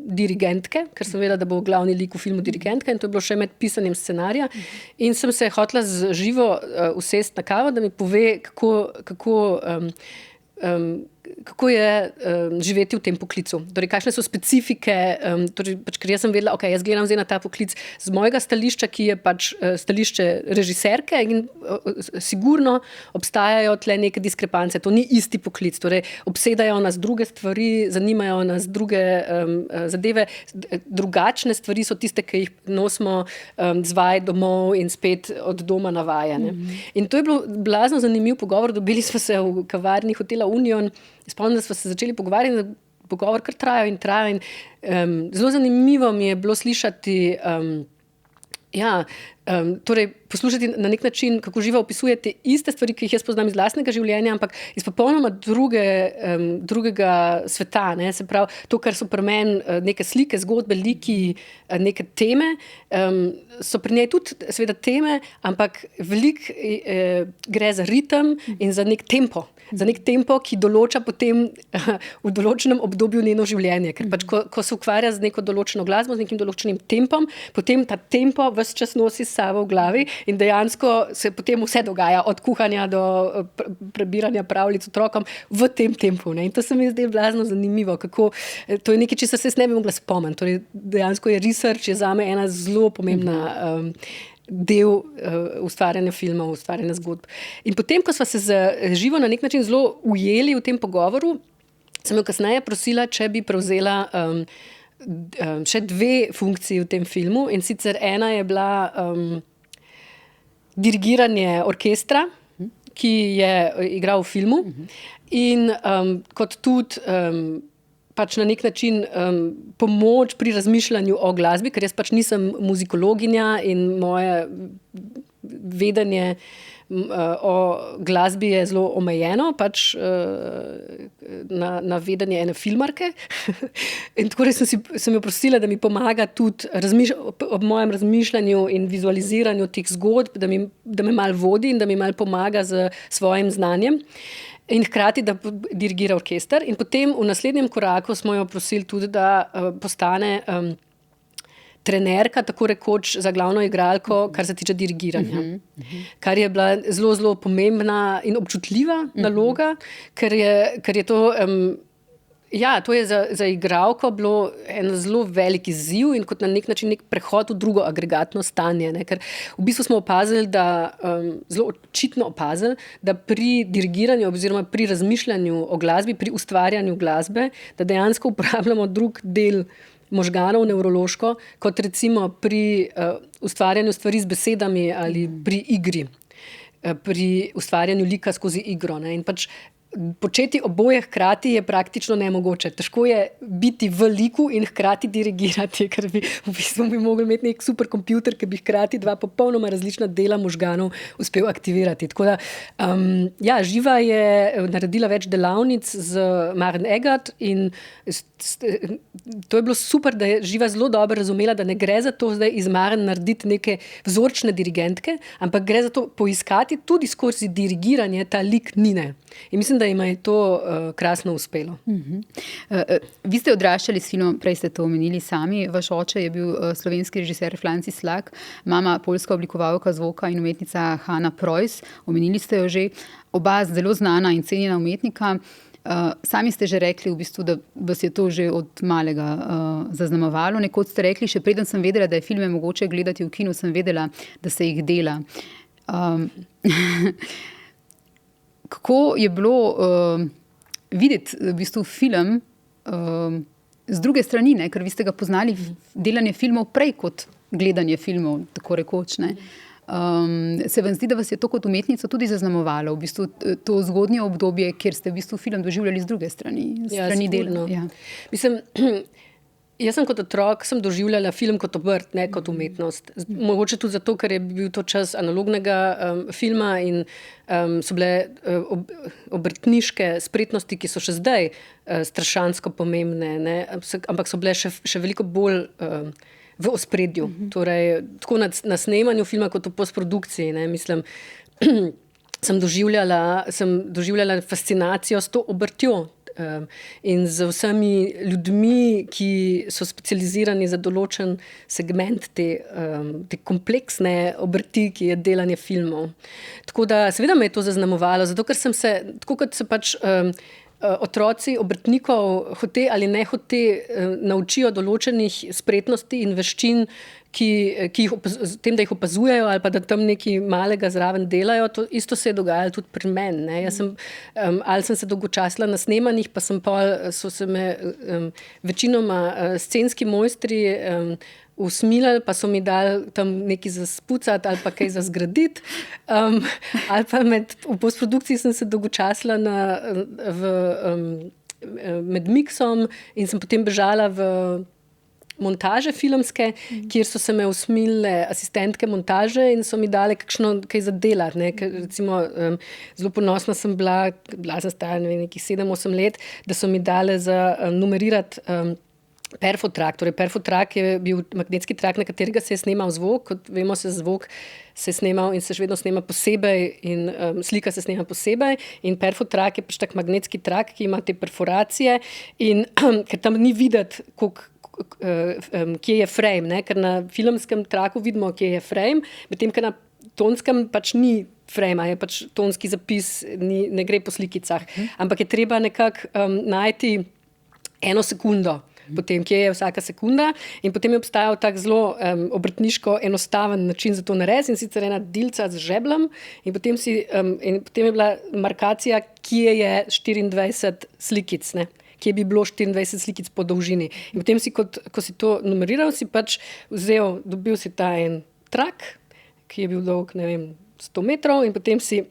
dirigentke, ker sem vedela, da bo glavni lik v filmu dirigentka in to je bilo še med pisanjem scenarija. In sem se hotela z Živo usesti na kavo, da mi pove, kako je živeti v tem poklicu. Torej, kakšne so specifike, ker jaz sem vedela, jaz gledam zdaj na ta poklic z mojega stališča, ki je stališče režiserke in sigurno obstajajo tle neke diskrepance. To ni isti poklic. Torej, obsedajo nas druge stvari, zanimajo nas druge zadeve. Drugačne stvari so tiste, ki jih nosimo z vaj domov in spet od doma na vaje. In to je bilo blazno zanimiv pogovor. Dobili smo se v kavarni hotela Union. Spomnim, da smo se začeli pogovarjati, da pogovor kar traja in zelo zanimivo mi je bilo slišati, torej poslušati na nek način, kako Živa opisuje te iste stvari, ki jih jaz poznam iz lastnega življenja, ampak iz popolnoma drugega sveta. Se pravi, to, kar so pri meni neke slike, zgodbe, liki, neke teme, so pri njej tudi seveda teme, ampak veliko gre za ritem in za nek tempo. Za nek tempo, ki določa potem v določenem obdobju njeno življenje. Ker pač, ko se ukvarja z neko določeno glasbo, z nekim določenim tempom, potem ta tempo ves čas nosi s sabo v glavi in dejansko se potem vse dogaja, od kuhanja do prebiranja pravljic otrokom v tem tempu. In to se mi zdaj blazno zanimivo, kako to je nekaj, česar se ne bi mogla spomniti. Torej, dejansko je research je zame ena zelo pomembna del ustvarjanja filmov, ustvarjanja zgodb. In potem, ko sva se z Živo na nek način zelo ujeli v tem pogovoru, sem jo kasneje prosila, če bi prevzela še 2 funkciji v tem filmu. In sicer ena je bila dirigiranje orkestra, ki je igral v filmu in kot tudi pač na nek način pomoč pri razmišljanju o glasbi, ker jaz pač nisem muzikologinja in moje vedenje o glasbi je zelo omejeno, pač na vedenje ene filmarke. In tako sem jo prosila, da mi pomaga tudi ob mojem razmišljanju in vizualiziranju teh zgodb, da me malo vodi in da mi malo pomaga z svojim znanjem. In hkrati, da dirigira orkester. In potem v naslednjem koraku smo jo prosili tudi, da postane trenerka, tako rekoč, za glavno igralko, kar se tiče dirigiranja. Kar je bila zelo, zelo pomembna in občutljiva naloga, ker je to... to je za igralko bilo en zelo velik izziv in kot na nek način nek prehod v drugo agregatno stanje. Ne? Ker v bistvu smo opazili, zelo očitno opazili, da pri dirigiranju oziroma pri razmišljanju o glasbi, pri ustvarjanju glasbe, da dejansko uporabljamo drug del možganov nevrološko, kot recimo pri ustvarjanju stvari z besedami ali pri igri, pri ustvarjanju lika skozi igro. Ne? In pač početi oboje hkrati je praktično nemogoče. Težko je biti v liku in hkrati dirigirati, ker bi mogli imeti nek superkompjuter, ki bi hkrati dva popolnoma različna dela možganov uspel aktivirati. Tako da, Živa je naredila več delavnic z Maren Eggert in to je bilo super, da je Živa zelo dobro razumela, da ne gre za to zdaj iz Maren narediti neke vzorčne dirigentke, ampak gre za to poiskati tudi skozi dirigiranje ta lik Nine. In mislim, da jim je to krasno uspelo. Vi ste odraščali s filmom, prej ste to omenili sami, vaš oče je bil slovenski režiser Francis Slak, mama poljska oblikovalka zvoka in umetnica Hanna Preuss, omenili ste jo že, oba zelo znana in cenjena umetnika. Sami ste že rekli, v bistvu, da vas je to že od malega zaznamovalo. Nekoč ste rekli, še preden sem vedela, da je filme mogoče gledati v kinu, sem vedela, da se jih dela. Kako je bilo videti v bistvu film z druge strani, ne? Ker vi ste ga poznali delanje filmov prej kot gledanje filmov, tako rekoč, ne? Se vam zdi, da vas je to kot umetnico tudi zaznamovalo, v bistvu to zgodnje obdobje, kjer ste v bistvu film doživljali z druge strani, strani dela? Ja. Mislim, jaz sem kot otrok doživljala film kot obrt, ne kot umetnost. Mogoče tudi zato, ker je bil to čas analognega filma in so bile obrtniške spretnosti, ki so še zdaj strašansko pomembne, ne? Ampak so bile še veliko bolj v ospredju. Torej, tako na snemanju filma kot v postprodukciji. Ne? Mislim, sem doživljala fascinacijo s to obrtjo. In z vsemi ljudmi, ki so specializirani za določen segment te kompleksne obrti, ki je delanje filmov. Tako da seveda me je to zaznamovalo, zato ker sem se, tako kot se pač otroci obrtnikov hote ali ne hote naučijo določenih spretnosti in veščin, ki jih tem, da jih opazujejo ali pa da tam nekaj malega zraven delajo, to isto se je dogajalo tudi pri meni. Ne? Jaz sem se dolgočasila na snemanjih, pa so se me večinoma scenski mojstri usmilili, pa so mi dali tam nekaj za spucati ali pa kaj za zgraditi. Ali pa v postprodukciji sem se dolgočasila med miksom in sem potem bežala v montaže filmske, kjer so se me usmilile asistentke montaže in so mi dale kaj za delati. Ne? Ker, recimo, zelo ponosna sem bila sem stara nekih 7-8 let, da so mi dale za numerirati perfotrak. Torej, perfotrak je bil magnetski trak, na katerega se je snemal zvok. Kot vemo, se zvok se je snemal in se še vedno snema posebej in slika se snema posebej. In perfotrak je pač tak magnetski trak, ki ima te perforacije in ker tam ni videti, kje je frame, ne? Ker na filmskem traku vidimo, kje je frame, medtem ker na tonskem pač ni frame, je pač tonski zapis, ne gre po slikicah. Ampak je treba nekako najti 1 sekundo, potem, kje je vsaka sekunda, in potem je obstajal tak zelo obrtniško enostaven način za to narediti, in sicer ena dilca z žeblom, in potem je bila markacija, kje je 24 slikic, ne? Kje bi bilo 24 slikic po dolžini. In potem si, ko si to numeriral, si pač dobil si ta en trak, ki je bil dolg, 100 metrov, in potem si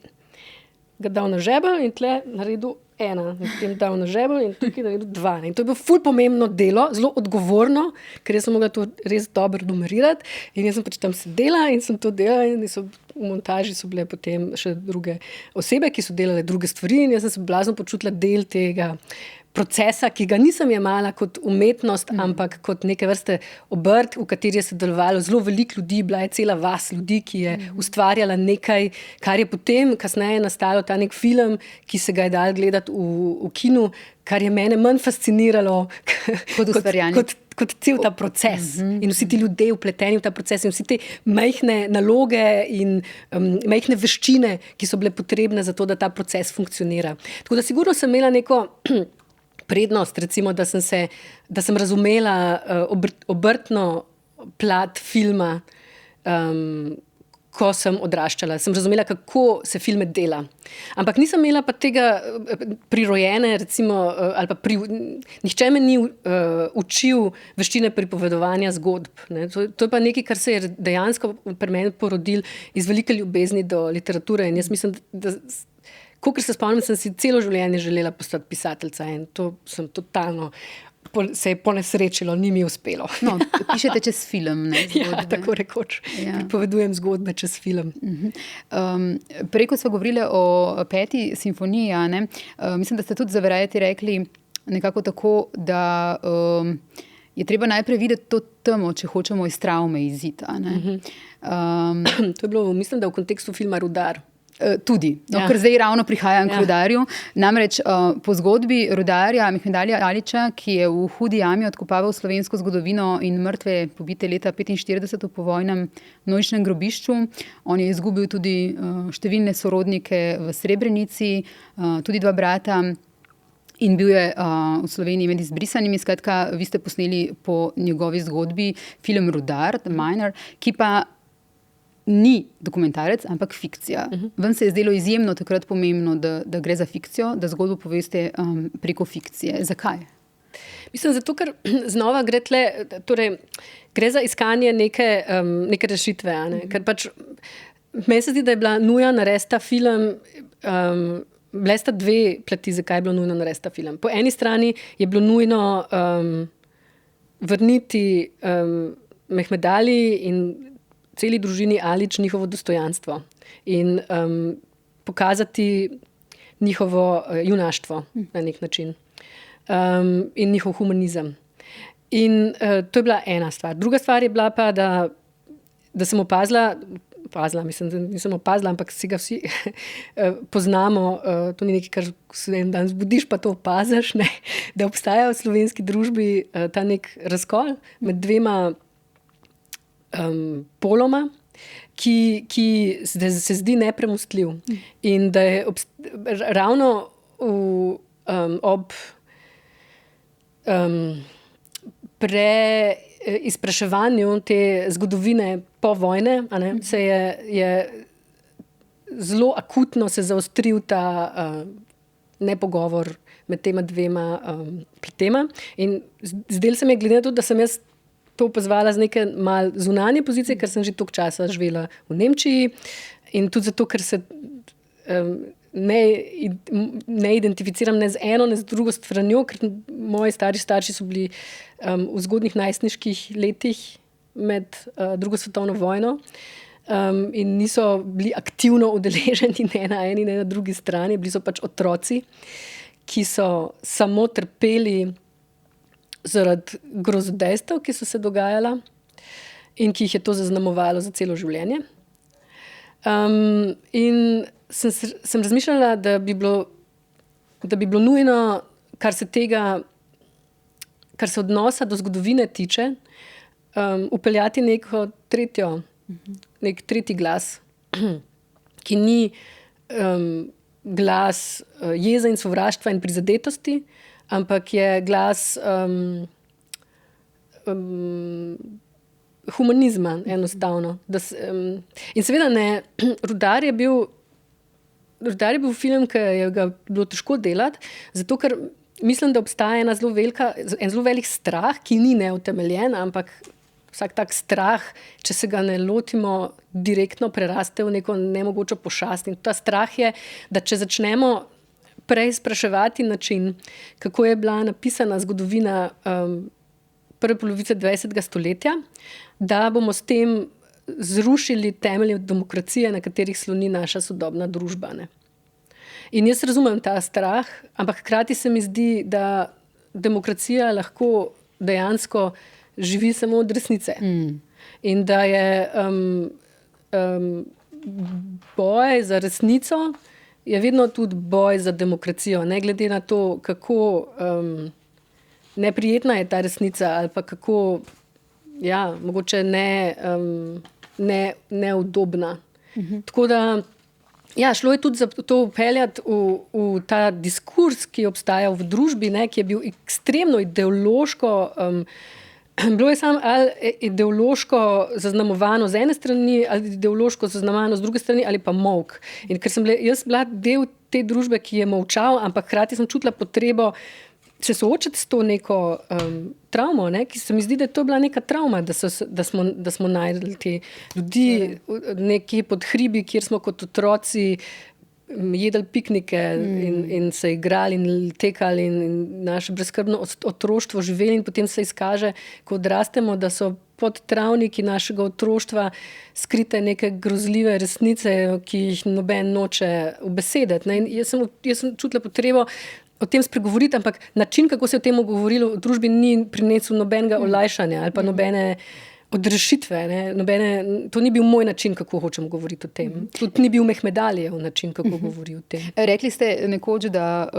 ga dal na žebelj in tle naredil ena, potem dal na žebelj in tukaj naredil 2. In to je bilo ful pomembno delo, zelo odgovorno, ker jaz sem mogla to res dobro numerirati in jaz sem pač tam sedela in sem to delala in v montaži so bile potem še druge osebe, ki so delale druge stvari in jaz sem se blazno počutila del tega procesa, ki ga nisem jemala kot umetnost, ampak kot neke vrste obrt, v kateri je sodelovalo zelo veliko ljudi, bila je cela vas ljudi, ki je ustvarjala nekaj, kar je potem kasneje nastalo ta nek film, ki se ga je dal gledati v kinu, kar je mene manj fasciniralo kot cel ta proces in vsi ti ljudje vpleteni v ta proces in vsi te majhne naloge in majhne veščine, ki so bile potrebne za to, da ta proces funkcionira. Tako da sigurno sem imela neko prednost, recimo, da sem razumela obrtno plat filma, ko sem odraščala. Sem razumela, kako se filme dela. Ampak nisem imela pa tega prirojene, recimo, ali pa nihče me ni učil veščine pripovedovanja zgodb. Ne. To je pa nekaj, kar se je dejansko pri meni porodil iz velike ljubezni do literature in jaz mislim, da kakor se spomnim, sem si celo življenje želela postati pisateljica in to sem totalno se je ponesrečilo, ni mi uspelo. No, pišete čez film, ne? Ja, tako rekoč. Ja. Pripovedujem zgodbe čez film. Prej, ko smo govorili o 5. simfoniji, ne? Mislim, da ste tudi za Variety rekli nekako tako, da je treba najprej videti to temo, če hočemo iz travme iziti. To je bilo, mislim, da v kontekstu filma Rudar. Tudi, ker zdaj ravno prihajam k Rudarju. Namreč po zgodbi Rudarja Mehmedalija Alića, ki je v hudi jami odkopaval slovensko zgodovino in mrtve pobite leta 1945 v povojnem množičnem grobišču. On je izgubil tudi številne sorodnike v Srebrenici, tudi 2 brata. In bil je v Sloveniji med izbrisanimi. Skratka, vi ste posneli po njegovi zgodbi film Rudar, The Miner, ki pa ni dokumentarec, ampak fikcija. Vam se je zdelo izjemno takrat pomembno, da gre za fikcijo, da zgodbo poveste preko fikcije. Zakaj? Mislim, zato, ker znova gre za iskanje neke rešitve. Ker pač meni se zdi, da je bila nuja narediti ta film, bile sta 2 plati, zakaj je bilo nujno narediti ta film. Po eni strani je bilo nujno vrniti Mehmedaliji in celi družini Alić njihovo dostojanstvo in pokazati njihovo junaštvo na nek način in njihov humanizem. In to je bila ena stvar. Druga stvar je bila pa, da sem opazila, mislim, da nisem opazila, ampak si ga vsi poznamo, to ni nekaj, kar se en dan zbudiš, pa to opaziš, ne? Da obstaja v slovenski družbi ta nek razkol med 2 poloma, ki se zdi nepremostljiv. In da je ravno ob preizpraševanju te zgodovine po vojne, se je zelo akutno se zaostril ta nepogovor med tema 2 pletema. In zdelo se mi je, glede na to, da sem jaz to opazovala z neke mal zunanje pozicije, ker sem že toliko časa živela v Nemčiji in tudi zato, ker se ne identificiram ne z eno, ne z drugo stranjo, ker moji starši so bili v zgodnjih najstniških letih med drugo svetovno vojno in niso bili aktivno udeleženi ne na eni, ne na drugi strani, bili so pač otroci, ki so samo trpeli zaradi grozodejstev, ki so se dogajala in ki jih je to zaznamovalo za celo življenje. In sem razmišljala, da bi bilo nujno, kar se odnosa do zgodovine tiče, vpeljati nek tretji glas, ki ni glas jeze in sovraštva in prizadetosti, ampak je glas humanizma, enostavno. In seveda ne, Rudar je bil film, ki je ga bilo težko delati, zato ker mislim, da obstaja en zelo velik strah, ki ni neutemeljen, ampak vsak tak strah, če se ga ne lotimo direktno, preraste v neko nemogočo pošast. In ta strah je, da če začnemo preizpraševati način, kako je bila napisana zgodovina prve polovice 20. stoletja, da bomo s tem zrušili temelje demokracije, na katerih sloni naša sodobna družba. Ne? In jaz razumem ta strah, ampak hkrati se mi zdi, da demokracija lahko dejansko živi samo od resnice. In da je boj za resnico je vedno tudi boj za demokracijo, ne glede na to, kako neprijetna je ta resnica ali pa kako, ja, mogoče neudobna. Tako da, ja, šlo je tudi za to upeljati v ta diskurs, ki je obstajal v družbi, ne, ki je bil ekstremno ideološko, bilo je samo ali ideološko zaznamovano z ene strani, ali ideološko zaznamovano z druge strani, ali pa molk. In ker sem jaz bila del te družbe, ki je molčal, ampak hkrati sem čutila potrebo se soočiti s to neko travmo, ne, ki se mi zdi, da to je bila neka travma, da smo najdeli te ljudi nekje pod hribi, kjer smo kot otroci jedli piknike in se igrali in tekali in naše brezskrbno otroštvo živeli in potem se izkaže, ko odrastemo, da so pod travniki našega otroštva skrite neke grozljive resnice, ki jih noben noče ubesediti. In jaz sem čutila potrebo o tem spregovoriti, ampak način, kako se je o tem govorilo v družbi, ni prinesel nobenega olajšanja ali pa nobene odrešitve. To ni bil moj način, kako hočem govoriti o tem. Tudi ni bil Mehmedalijev način, kako govori o tem. Rekli ste nekoč, da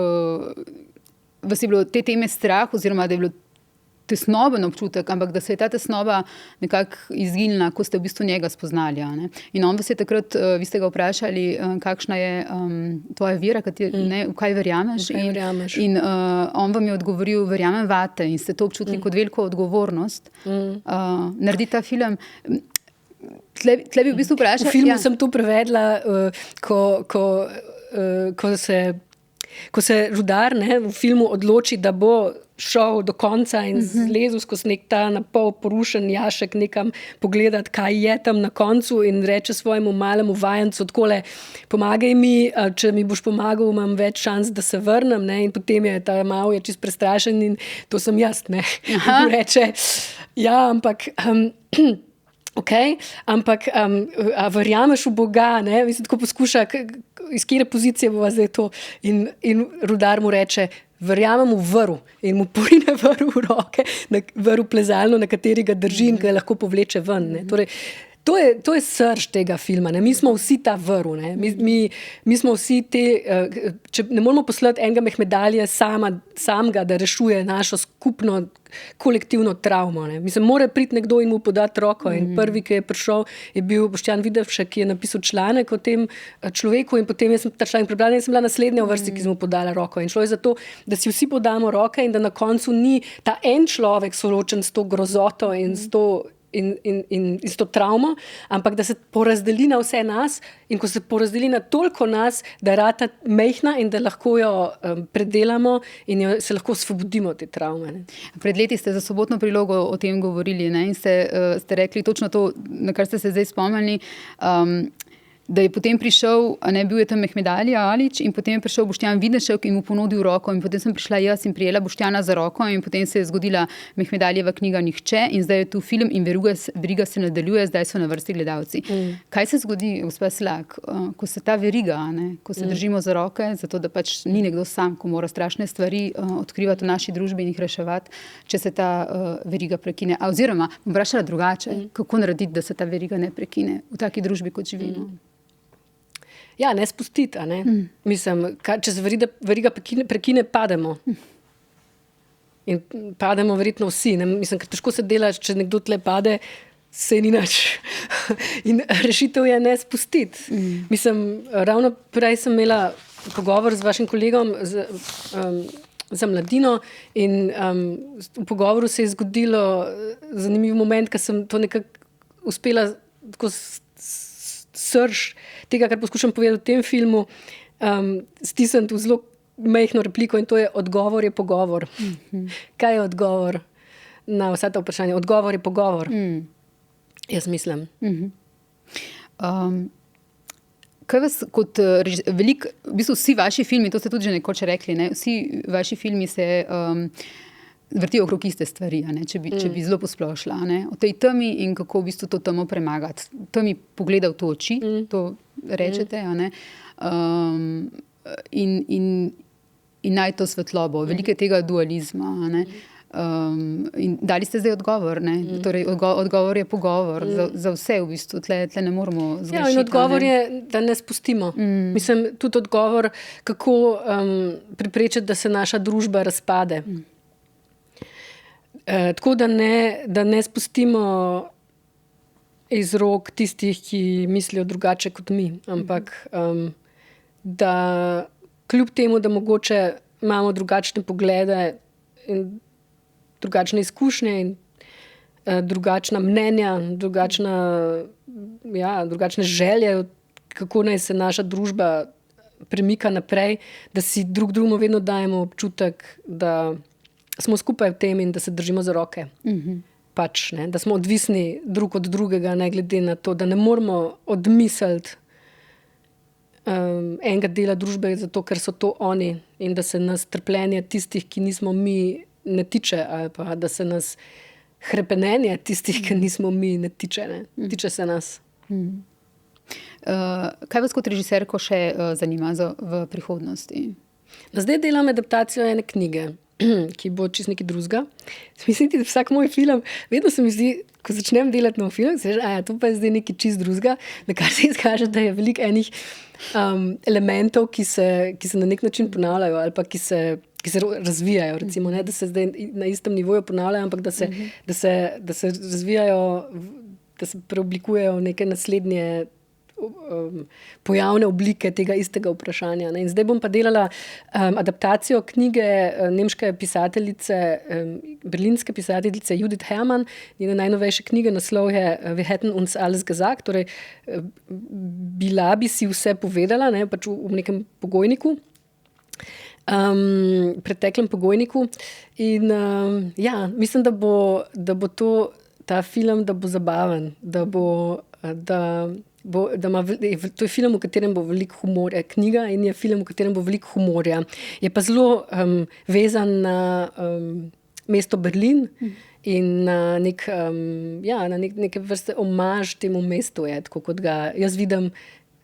vas je bilo te teme strah oziroma da je bilo tesnoben občutek, ampak da se je ta tesnoba nekako izginila, ko ste v bistvu njega spoznali. Ne? In on vas je takrat, vi ste ga vprašali, kakšna je tvoja vera, v kaj verjameš. In on vam je odgovoril, verjamem vate, in ste to občutili kot veliko odgovornost. Narediti ta film. Tle bi v bistvu vprašali. V filmu sem to prevedla, ko se rudar, ne, v filmu odloči, da bo šel do konca in zlezel skozi nek ta napol porušen jašek nekam pogledati, kaj je tam na koncu, in reče svojemu malemu vajencu takole: pomagaj mi, če mi boš pomagal, imam več šans, da se vrnem. Ne? In potem je ta mal je čist prestrašen in to sem jaz. Ne? In reče, ja, ampak okay, ampak a verjameš v Boga? Ne? Mislim, tako poskuša, iz kjere pozicije bova zdaj to. In rudar mu reče, verjamem v vrv, in mu porine vrv v roke, vrv plezalno, na kateri ga drži in ga lahko povleče ven. Ne? Torej, to je srž tega filma. Ne? Mi smo vsi ta vrv. Mi smo vsi te, če ne moramo poslati enega Mehmedalija samega, da rešuje našo skupno kolektivno travmo. Ne? Mislim, mora priti nekdo in mu podati roko. In prvi, ki je prišel, je bil Boštjan Videvšek, ki je napisal članek o tem človeku, in potem jaz sem ta članek prebrala in sem bila naslednja v vrsti, ki sem mu podala roko. In šlo je za to, da si vsi podamo roke in da na koncu ni ta en človek soočen s to grozoto in s to to travmo, ampak da se porazdeli na vse nas, in ko se porazdeli na toliko nas, da je rata mejhna in da lahko jo predelamo in se lahko osvobodimo te travme. Ne. Pred leti ste za Sobotno prilogo o tem govorili, ne, in ste rekli točno to, na kar ste se zdaj spomnili, da je potem prišel, bil je tam Mehmedalija Alić, in potem je prišel Boštjan Videvšek in mu ponudil roko, in potem sem prišla jaz in prijela Boštjana za roko, in potem se je zgodila Mehmedalijeva knjiga Nihče, in zdaj je tu film in veriga se nadaljuje, zdaj so na vrsti gledalci. Kaj se zgodi, gospa Slak, ko se ta veriga, ko se držimo za roke, zato da pač ni nekdo sam, ko mora strašne stvari odkrivati v naši družbi in jih reševati, če se ta veriga prekine? Oziroma, bom vprašala drugače, kako narediti, da se ta veriga ne prekine v taki družbi, kot živimo? Ja, ne spustiti, ne? Mislim, če se veriga prekine, pademo. In pademo verjetno vsi. Ne? Mislim, ker težko se dela, če nekdo tle pade, se ni nič. In rešitev je ne spustiti. Mislim, ravno prej sem imela pogovor z vašim kolegom za mladino in v pogovoru se je zgodilo zanimiv moment, ker sem to nekako uspela tako srž tega, kar poskušam povedati v tem filmu, stisniti v zelo majhno repliko, in to je: odgovor je pogovor. Kaj je odgovor na vsa ta vprašanja? Odgovor je pogovor. Jaz mislim. Kaj vas kot v bistvu vsi vaši filmi, to ste tudi že nekoč rekli, ne? Vsi vaši filmi se vrtijo okrog iste stvari, če bi zelo posplošila. O tej temi in kako v bistvu to temo premagati. Temi pogleda v to oči, to rečete, in naj to svetlobo, veliko je tega dualizma. In dali ste zdaj odgovor, torej odgovor je pogovor za vse v bistvu, tle ne moramo zgrešiti. Ja, in odgovor je, da ne spustimo. Mislim, tudi odgovor, kako preprečiti, da se naša družba razpade. Tako da ne spustimo iz rok tistih, ki mislijo drugače kot mi, ampak da kljub temu, da mogoče imamo drugačne poglede in drugačne izkušnje in drugačna mnenja, drugačne želje, kako naj se naša družba premika naprej, da si drug drugemu vedno dajemo občutek, da smo skupaj v tem in da se držimo za roke. Pač, da smo odvisni drug od drugega, ne glede na to, da ne moramo odmisliti enega dela družbe zato, ker so to oni in da se nas trpljenje tistih, ki nismo mi, ne tiče, ali pa da se nas hrepenenje tistih, ki nismo mi, ne tiče. Tiče se nas. Kaj vas kot režiserko še zanima v prihodnosti? Zdaj delam adaptacijo ene knjige, ki bo čisto nekaj drugega. Mislim, da vsak moj film, vedno se mi zdi, ko začnem delati nov film, se reče, to pa je zdaj nekaj čisto drugega, na kar se izkaže, da je veliko enih elementov, ki se na nek način ponavljajo ali pa ki se razvijajo, recimo, da se zdaj na istem nivoju ponavljajo, ampak da se razvijajo, da se preoblikujejo v neke naslednje pojavne oblike tega istega vprašanja. In zdaj bom pa delala adaptacijo knjige nemške pisateljice, berlinske pisateljice Judith Hermann. Njena najnovejša knjiga, naslov je Wir hätten uns alles gesagt, torej bila bi si vse povedala, pač v nekem pogojniku, preteklem pogojniku. In mislim, da bo ta film, da bo zabaven, to je film, v katerem bo veliko humorja, knjiga in je film, v katerem bo veliko humorja. Je pa zelo vezan na mesto Berlin in na neke vrste omaž temu mestu, tako kot ga jaz vidim,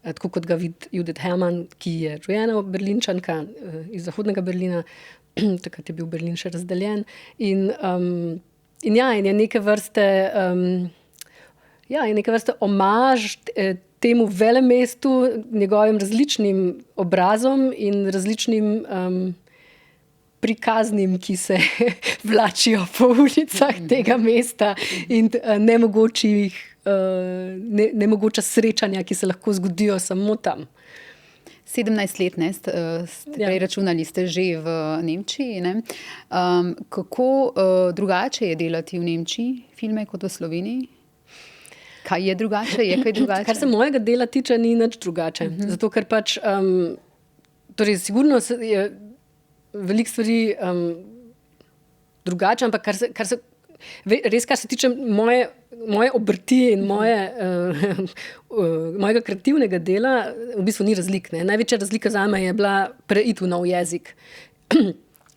tako kot ga vidi Judith Hermann, ki je rojena Berlinčanka iz zahodnega Berlina, takrat je bil Berlin še razdeljen. In je neke vrste omaž temu velemestu, njegovim različnim obrazom in različnim prikaznim, ki se vlačijo po ulicah tega mesta in nemogoča srečanja, ki se lahko zgodijo samo tam. 17 let, ste prej računali, ste že v Nemčiji. Kako drugače je delati v Nemčiji filme kot v Sloveniji? Kaj je drugače? Je kaj drugače? Kar se mojega dela tiče, ni nič drugače. Zato, ker pač, torej sigurno je veliko stvari drugače, ampak kar se tiče moje obrti in mojega kreativnega dela, v bistvu ni razlik. Največja razlika zame je bila preiti v nov jezik.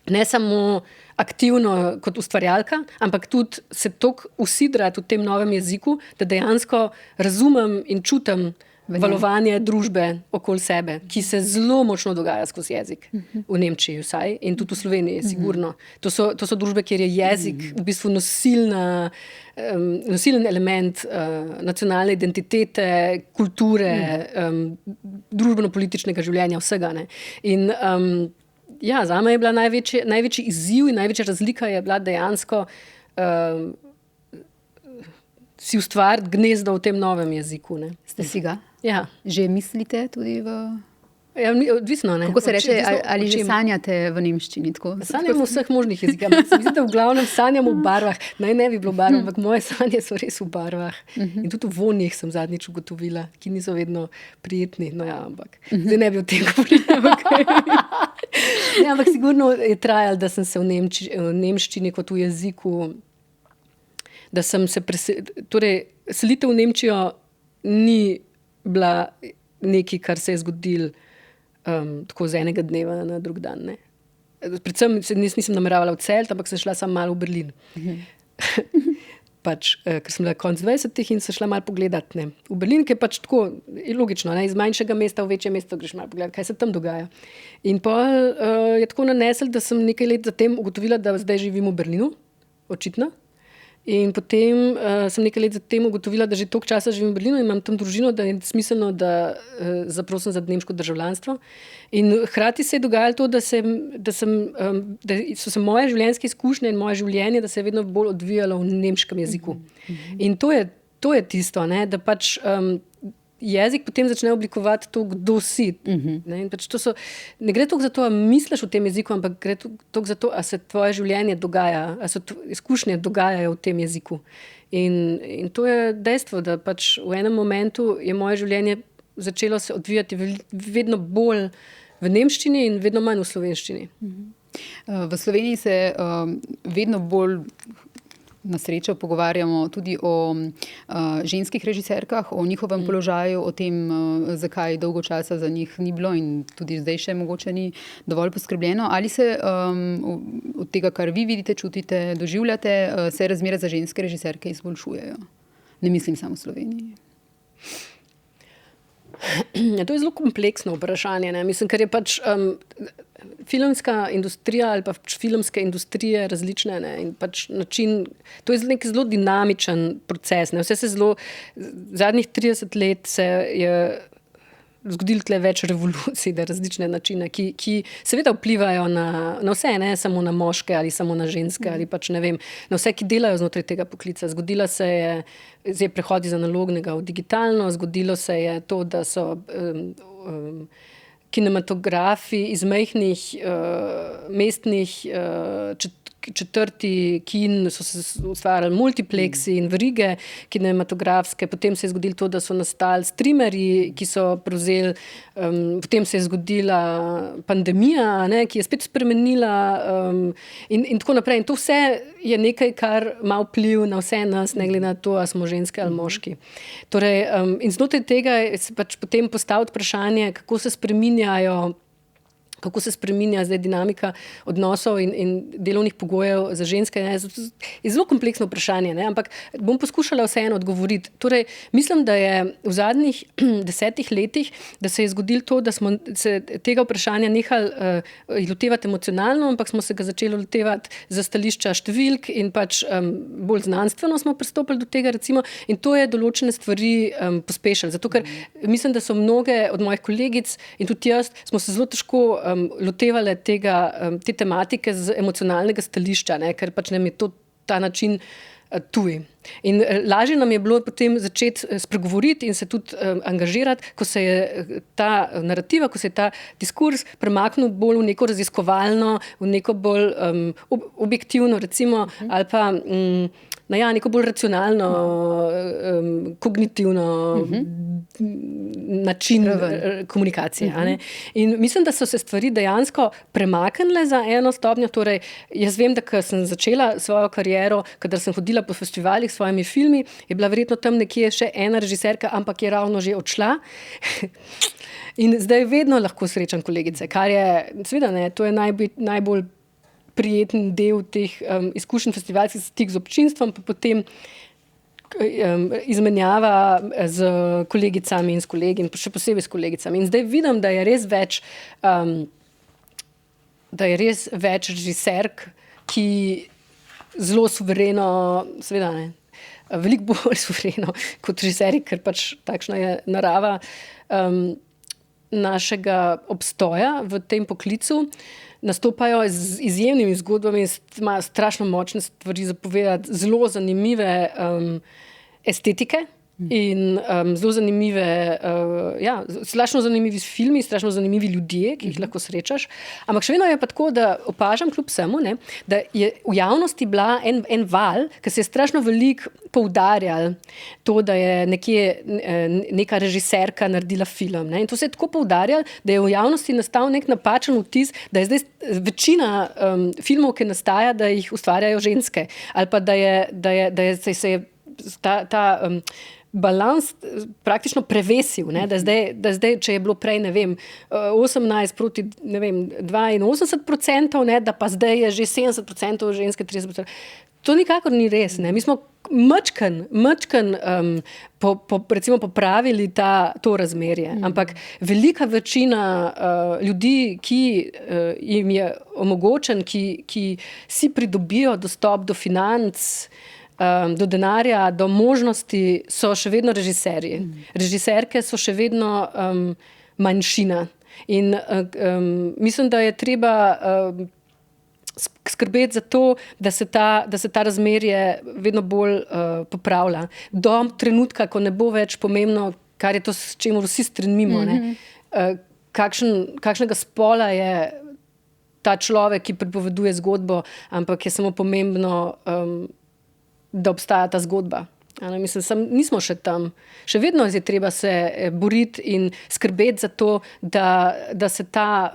Ne samo aktivno kot ustvarjalka, ampak tudi se toliko usidrati v tem novem jeziku, da dejansko razumem in čutim valovanje družbe okoli sebe, ki se zelo močno dogaja skozi jezik. V Nemčiji vsaj in tudi v Sloveniji, sigurno. To so družbe, kjer je jezik v bistvu nosilen element nacionalne identitete, kulture, družbeno-političnega življenja, vsega. In zame je bila največji izziv in največja razlika je bila dejansko si ustvariti gnezdo v tem novem jeziku. Ste si ga? Ja. Že mislite tudi v... Ja, odvisno. Kako se reče, ali že sanjate v nemščini? Sanjam v vseh možnih jezikah. Mislim, v glavnem sanjam v barvah. Naj ne bi bilo barv, ampak moje sanje so res v barvah. In tudi v vonjih sem zadnjič ugotovila, ki niso vedno prijetni. No ja, ampak zdaj ne bi o tem govorila. Ampak sigurno je trajalo, da sem se v nemščini kot v jeziku, da sem se torej, selitev v Nemčijo ni bila nekaj, kar se je zgodilo tako z enega dneva na drug dan. Ne. Predvsem nisem nameravala odseliti, ampak sem šla samo malo v Berlin. Ker sem bila konc 20 in sem šla malo pogledati. Ne. V Berlin, ki je pač tako logično, ne, iz manjšega mesta v večje mesto greš malo pogledati, kaj se tam dogaja. In pol je tako nanesel, da sem nekaj let zatem ugotovila, da zdaj živim v Berlinu, očitno. In potem sem nekaj let zatem ugotovila, da že toliko časa živim v Berlinu in imam tam družino, da je smiselno, da zaprosim za nemško državljanstvo. In hkrati se je dogajalo to, da so se moje življenjske izkušnje in moje življenje, da se je vedno bolj odvijalo v nemškem jeziku. In to je tisto, ne, da pač jezik potem začne oblikovati to, kdo si. Ne, in pač ne gre toliko za to, a misliš v tem jeziku, ampak gre toliko za to, a se tvoje življenje dogaja, a se izkušnje dogajajo v tem jeziku. In to je dejstvo, da pač v enem momentu je moje življenje začelo se odvijati vedno bolj v nemščini in vedno manj v slovenščini. V Sloveniji se vedno bolj na srečo pogovarjamo tudi o ženskih režiserkah, o njihovem položaju, o tem, zakaj dolgo časa za njih ni bilo in tudi zdaj še mogoče ni dovolj poskrbljeno. Ali se od tega, kar vi vidite, čutite, doživljate, se razmere za ženske režiserke izboljšujejo? Ne mislim samo v Sloveniji. To je zelo kompleksno vprašanje. Ne? Mislim, ker je pač filmska industrija ali pa filmske industrije različne, ne? In pač način, to je nek zelo dinamičen proces. Ne? Vse se zadnjih 30 let se je zgodilo tle več revolucij, da različne načine, ki seveda vplivajo na vse, ne samo na moške ali samo na ženske ali pač ne vem, na vse, ki delajo znotraj tega poklica. Zgodila se je prehod iz analognega v digitalno, zgodilo se je to, da so kinematografi iz majhnih mestnih četrti kin so se ustvarjali multipleksi in verige kinematografske, potem se je zgodilo to, da so nastali streamerji, ki so prevzeli, potem se je zgodila pandemija, ne, ki je spet spremenila in tako naprej. In to vse je nekaj, kar ima vpliv na vse nas, ne glede na to, ali smo ženske ali moški. Torej, in znotraj tega se pač potem postaviti vprašanje, kako se spreminja zdaj dinamika odnosov in delovnih pogojev za ženske. Je zelo kompleksno vprašanje, ne? Ampak bom poskušala vseeno odgovoriti. Torej, mislim, da je v zadnjih 10 letih, da se je zgodilo to, da smo se tega vprašanja nehali lotevati emocionalno, ampak smo se ga začeli lotevati za stališča številk in pač bolj znanstveno smo pristopili do tega, recimo, in to je določene stvari pospešilo. Zato, ker mislim, da so mnoge od mojih kolegic in tudi jaz smo se zelo težko lotevale te tematike z emocionalnega stališča, ne, ker pač nam je ta način tuj. In lažje nam je bilo potem začeti spregovoriti in se tudi angažirati, ko se je ta narativa, ko se je ta diskurs premaknil bolj v neko raziskovalno, v neko bolj objektivno, recimo, ali pa neko bolj racionalno, kognitivno način komunikacije. A ne? In mislim, da so se stvari dejansko premaknile za eno stopnjo. Torej, jaz vem, da ko sem začela svojo kariero, kadar sem hodila po festivalih s svojimi filmi, je bila verjetno tam nekje še ena režiserka, ampak je ravno že odšla. In zdaj vedno lahko srečam kolegice, kar je, seveda ne, to je najbolj prijeten del teh izkušenj festivalskih stik z občinstvom, pa potem izmenjava z kolegicami in s kolegi, in še posebej s kolegicami. In zdaj vidim, da je res več režiserk, ki zelo suvereno, seveda ne, veliko bolj suvereno kot režiserji, ker pač takšna je narava našega obstoja v tem poklicu, nastopajo z izjemnimi zgodbami, imajo strašno močne stvari zapovedati, zelo zanimive estetike in zelo zanimive, strašno zanimivi filmi, strašno zanimivi ljudje, ki jih lahko srečaš. Ampak še vedno je pa tako, da opažam kljub vsemu, ne, da je v javnosti bila en val, ker se je strašno veliko poudarjal to, da je neka režiserka naredila film. Ne. In to se je tako poudarjal, da je v javnosti nastal nek napačen vtis, da je zdaj večina filmov, ki nastaja, da jih ustvarjajo ženske. Ali pa da se je ta balans praktično prevesil, ne? Da zdaj, če je bilo prej, 18 proti, 82%, ne? Da pa zdaj je že 70% ženske, 30%. To nikakor ni res, ne? Mi smo mačken recimo popravili to razmerje, ampak velika večina ljudi, ki jim je omogočen, ki si pridobijo dostop do financ, do denarja, do možnosti, so še vedno režiserji. Režiserke so še vedno manjšina. In mislim, da je treba skrbeti za to, da se ta razmerje vedno bolj popravlja. Do trenutka, ko ne bo več pomembno, kar je to, s čemer vsi stremimo, kakšnega spola je ta človek, ki pripoveduje zgodbo, ampak je samo pomembno, da obstaja ta zgodba. Mislim, nismo še tam. Še vedno je treba se boriti in skrbeti za to, da se ta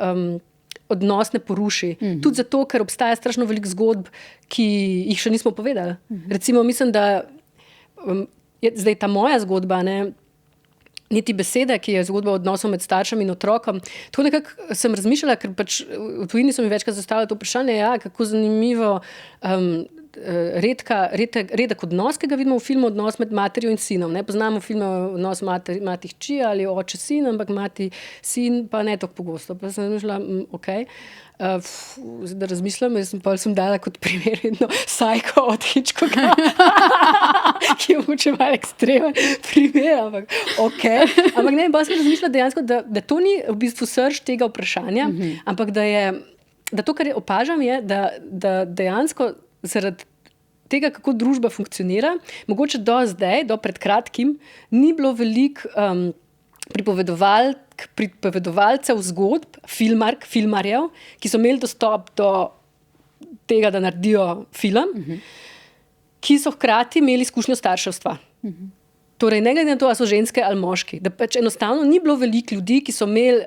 odnos ne poruši. Tudi zato, ker obstaja strašno veliko zgodb, ki jih še nismo povedali. Recimo, mislim, da je zdaj ta moja zgodba, Niti besede, ki je zgodba o odnosu med staršem in otrokom. Tako nekako sem razmišljala, ker pač v tujini so mi večkrat zastavili to vprašanje, kako zanimivo redek odnos, ki ga vidimo v filmu, odnos med materjo in sinom. Ne poznamo filme odnos mati-hči ali oče-sin, ampak mati-sin pa ne tako pogosto. Pa sem mišljala, da razmišljam, pa sem dala kot primer jedno Psycho od Hitchcocka, ki je mogoče malo ekstremen primer, ampak Ampak ne, pa sem razmišljala dejansko, da to ni v bistvu srž tega vprašanja, ampak da to, kar opažam, je, da dejansko zaradi tega, kako družba funkcionira, mogoče do zdaj, do pred kratkim, ni bilo veliko pripovedovalcev zgodb, filmarjev, ki so imeli dostop do tega, da naredijo film, ki so hkrati imeli izkušnjo starševstva. Torej, ne glede na to, ali so ženske ali moški. Da pač enostavno ni bilo veliko ljudi, ki so imeli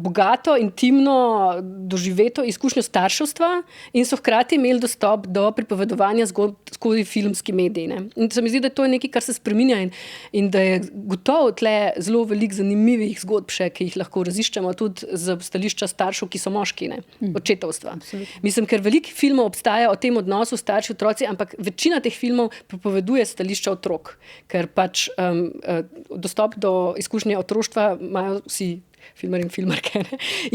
bogato, intimno doživeto izkušnjo starševstva in so hkrati imeli dostop do pripovedovanja zgodb skozi filmski medij. In se mi zdi, da to je nekaj, kar se spreminja in da je gotovo tle zelo veliko zanimivih zgodb še, ki jih lahko raziščemo tudi z stališča staršev, ki so moški, očetovstva. Mislim, ker veliko filmov obstaja o tem odnosu starši-otroci, ampak večina teh filmov pripoveduje stališča otrok, ker pač dostop do izkušnje otroštva imajo vsi filmarji in filmarke.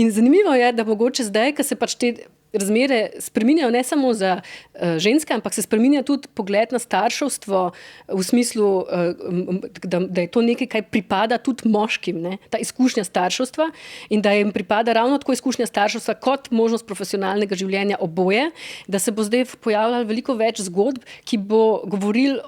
In zanimivo je, da mogoče zdaj, ko se pač te razmere spreminjajo ne samo za ženske, ampak se spreminja tudi pogled na starševstvo v smislu, da je to nekaj, kaj pripada tudi moškim, ta izkušnja starševstva in da jim pripada ravno tako izkušnja starševstva kot možnost profesionalnega življenja oboje, da se bo zdaj pojavljalo veliko več zgodb, ki bo govoril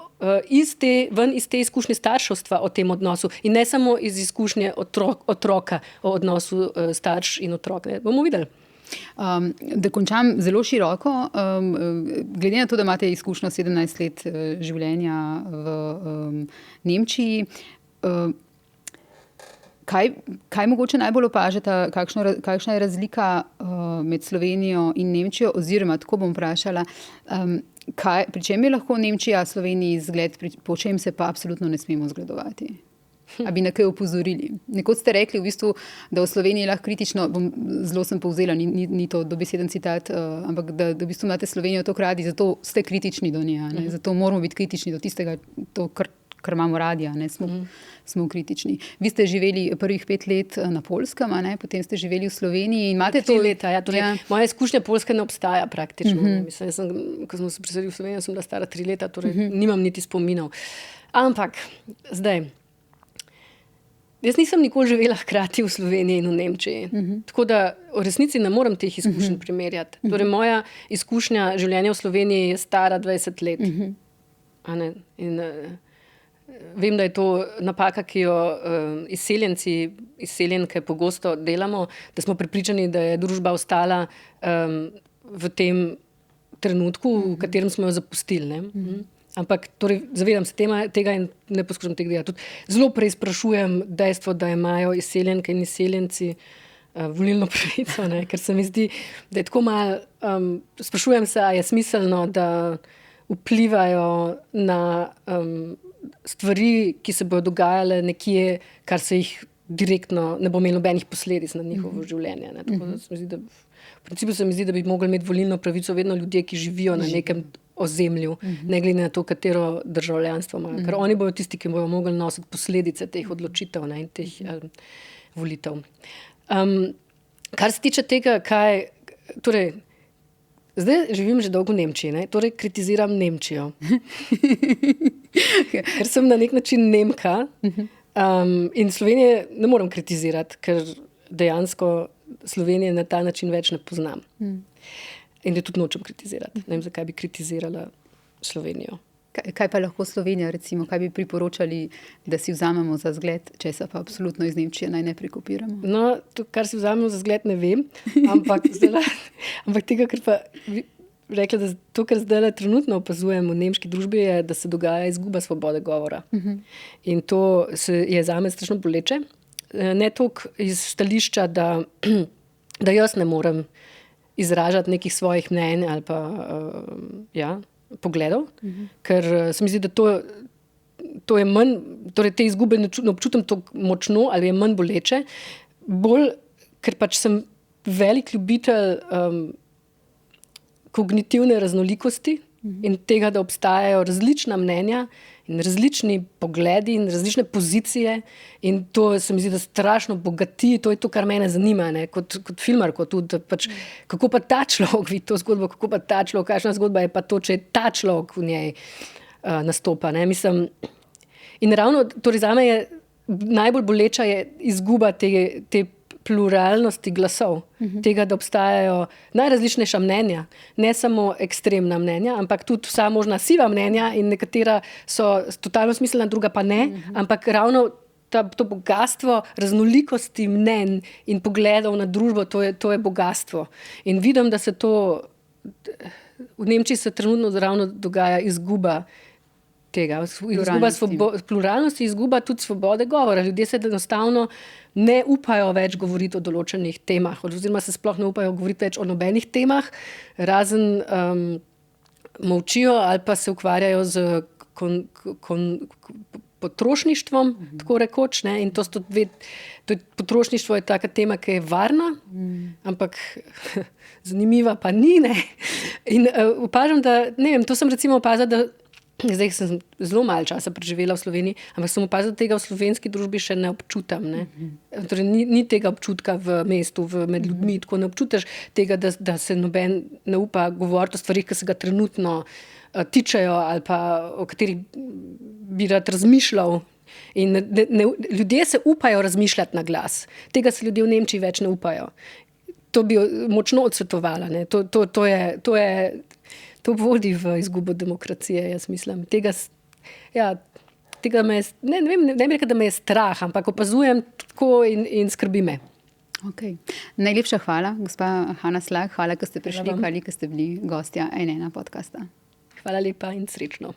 iz te izkušnje starševstva o tem odnosu in ne samo iz izkušnje otroka o odnosu starš in otrok. Bomo videli. Da končam zelo široko, glede na to, da imate izkušnjo 17 let življenja v Nemčiji, kaj mogoče najbolj opažate, kakšna je razlika med Slovenijo in Nemčijo, oziroma tako bom vprašala, pri čem je lahko Nemčija Sloveniji zgled, po čem se pa absolutno ne smemo zgledovati? A bi na kaj opozorili? Nekoč ste rekli v bistvu, da v Sloveniji lahko kritično, zelo sem povzela, ni to dobeseden citat, ampak da v bistvu imate Slovenijo toliko radi, zato ste kritični do nje, zato moramo biti kritični do tistega, kar imamo radi, smo kritični. Vi ste živeli prvih 5 let na Poljskem, potem ste živeli v Sloveniji in imate 3 leta. Moja izkušnja Poljske ne obstaja praktično. Mislim, ko smo se preselili v Slovenijo, sem bila stara 3 leta, torej nimam niti spominov. Ampak, zdaj, jaz nisem nikoli živela hkrati v Sloveniji in v Nemčiji. Tako da v resnici ne morem teh izkušenj primerjati. Torej, moja izkušnja življenja v Sloveniji je stara 20 let. In vem, da je to napaka, ki jo izseljenke pogosto delamo, da smo prepričani, da je družba ostala v tem trenutku, v katerem smo jo zapustili. Ampak torej, zavedam se tega in ne poskušam tega delati. Tudi zelo preizprašujem dejstvo, da imajo izseljenke in izseljenci volilno pravico, ker se mi zdi, da je tako malo, sprašujem se, a je smiselno, da vplivajo na stvari, ki se bodo dogajale nekje, kar se jih direktno ne bo imelo nobenih posledic na njihovo življenje. Ne. Tako da se mi zdi, v principu se mi zdi, da bi mogli imeti volilno pravico vedno ljudje, ki živijo na nekem ozemlju, ne glede na to, katero državljanstvo imajo. Ker oni bodo tisti, ki bodo mogli nositi posledice teh odločitev, ne, in teh volitev. Kar se tiče tega, torej, zdaj živim že dolgo v Nemčiji, ne, torej kritiziram Nemčijo. Ker sem na nek način Nemka, in Slovenije ne morem kritizirati, ker dejansko Slovenije na ta način več ne poznam. In da tudi nočem kritizirati. Ne vem, zakaj bi kritizirala Slovenijo. Kaj pa lahko Slovenija, recimo, kaj bi priporočali, da si vzamemo za zgled, česa pa absolutno iz Nemčije naj ne prikopiramo? No, to, kar si vzamemo za zgled, ne vem, ampak tega, kar pa rekla, da to, kar zdaj trenutno opazujem v nemški družbi, je, da se dogaja izguba svobode govora. In to je zame strašno boleče. Ne toliko iz stališča, da jaz ne morem izražati nekih svojih mnenj ali pa pogledov, ker se mi zdi, da to je manj, torej te izgube ne občutim tako močno ali je manj boleče, bolj, ker pač sem velik ljubitelj kognitivne raznolikosti in tega, da obstajajo različna mnenja in različni pogledi in različne pozicije in to se mi zdi, da strašno bogati, to je to, kar mene zanima, ne? Kot filmarko tudi, pač, kako pa ta človek vidi to zgodbo, kako pa ta človek, kakšna zgodba je pa to, če je ta človek v njej nastopa, ne? Mislim, in ravno, torej zame je najbolj boleča je izguba te pluralnosti glasov, tega, da obstajajo najrazličnejša mnenja, ne samo ekstremna mnenja, ampak tudi vsa možna siva mnenja in nekatera so totalno smiselna, druga pa ne, ampak ravno to bogatstvo raznolikosti mnenj in pogledov na družbo, to je bogatstvo. In vidim, da se to, v Nemčiji se trenutno ravno dogaja izguba tega, izguba pluralnosti, izguba tudi svobode govora. Ljudje se enostavno ne upajo več govoriti o določenih temah, oziroma se sploh ne upajo govoriti več o nobenih temah, razen molčijo ali pa se ukvarjajo z potrošništvom, tako rekoč, ne? In potrošništvo je taka tema, ki je varna, ampak zanimiva pa ni, ne? In opažam, da, ne vem, to sem recimo opazila, da zdaj sem zelo malo časa preživela v Sloveniji, ampak sem opazila, da tega v slovenski družbi še ne občutam. Ne? Torej, ni tega občutka v mestu, med ljudmi, tako ne občutiš tega, da se noben ne upa govoriti o stvarih, ki se ga trenutno tičejo ali pa o katerih bi rad razmišljal. In ljudje se upajo razmišljati na glas. Tega se ljudje v Nemčiji več ne upajo. To bi močno odsvetovala. Ne? To vodi v izgubo demokracije, jaz mislim. Tega me je, ne bi rekla, da me je strah, ampak opazujem tako in skrbi me. Okay. Najlepša hvala, gospa Hanna Slag. Hvala, ker ste prišli, hvala, ker ste bili gostja N1 podcasta. Hvala lepa in srečno.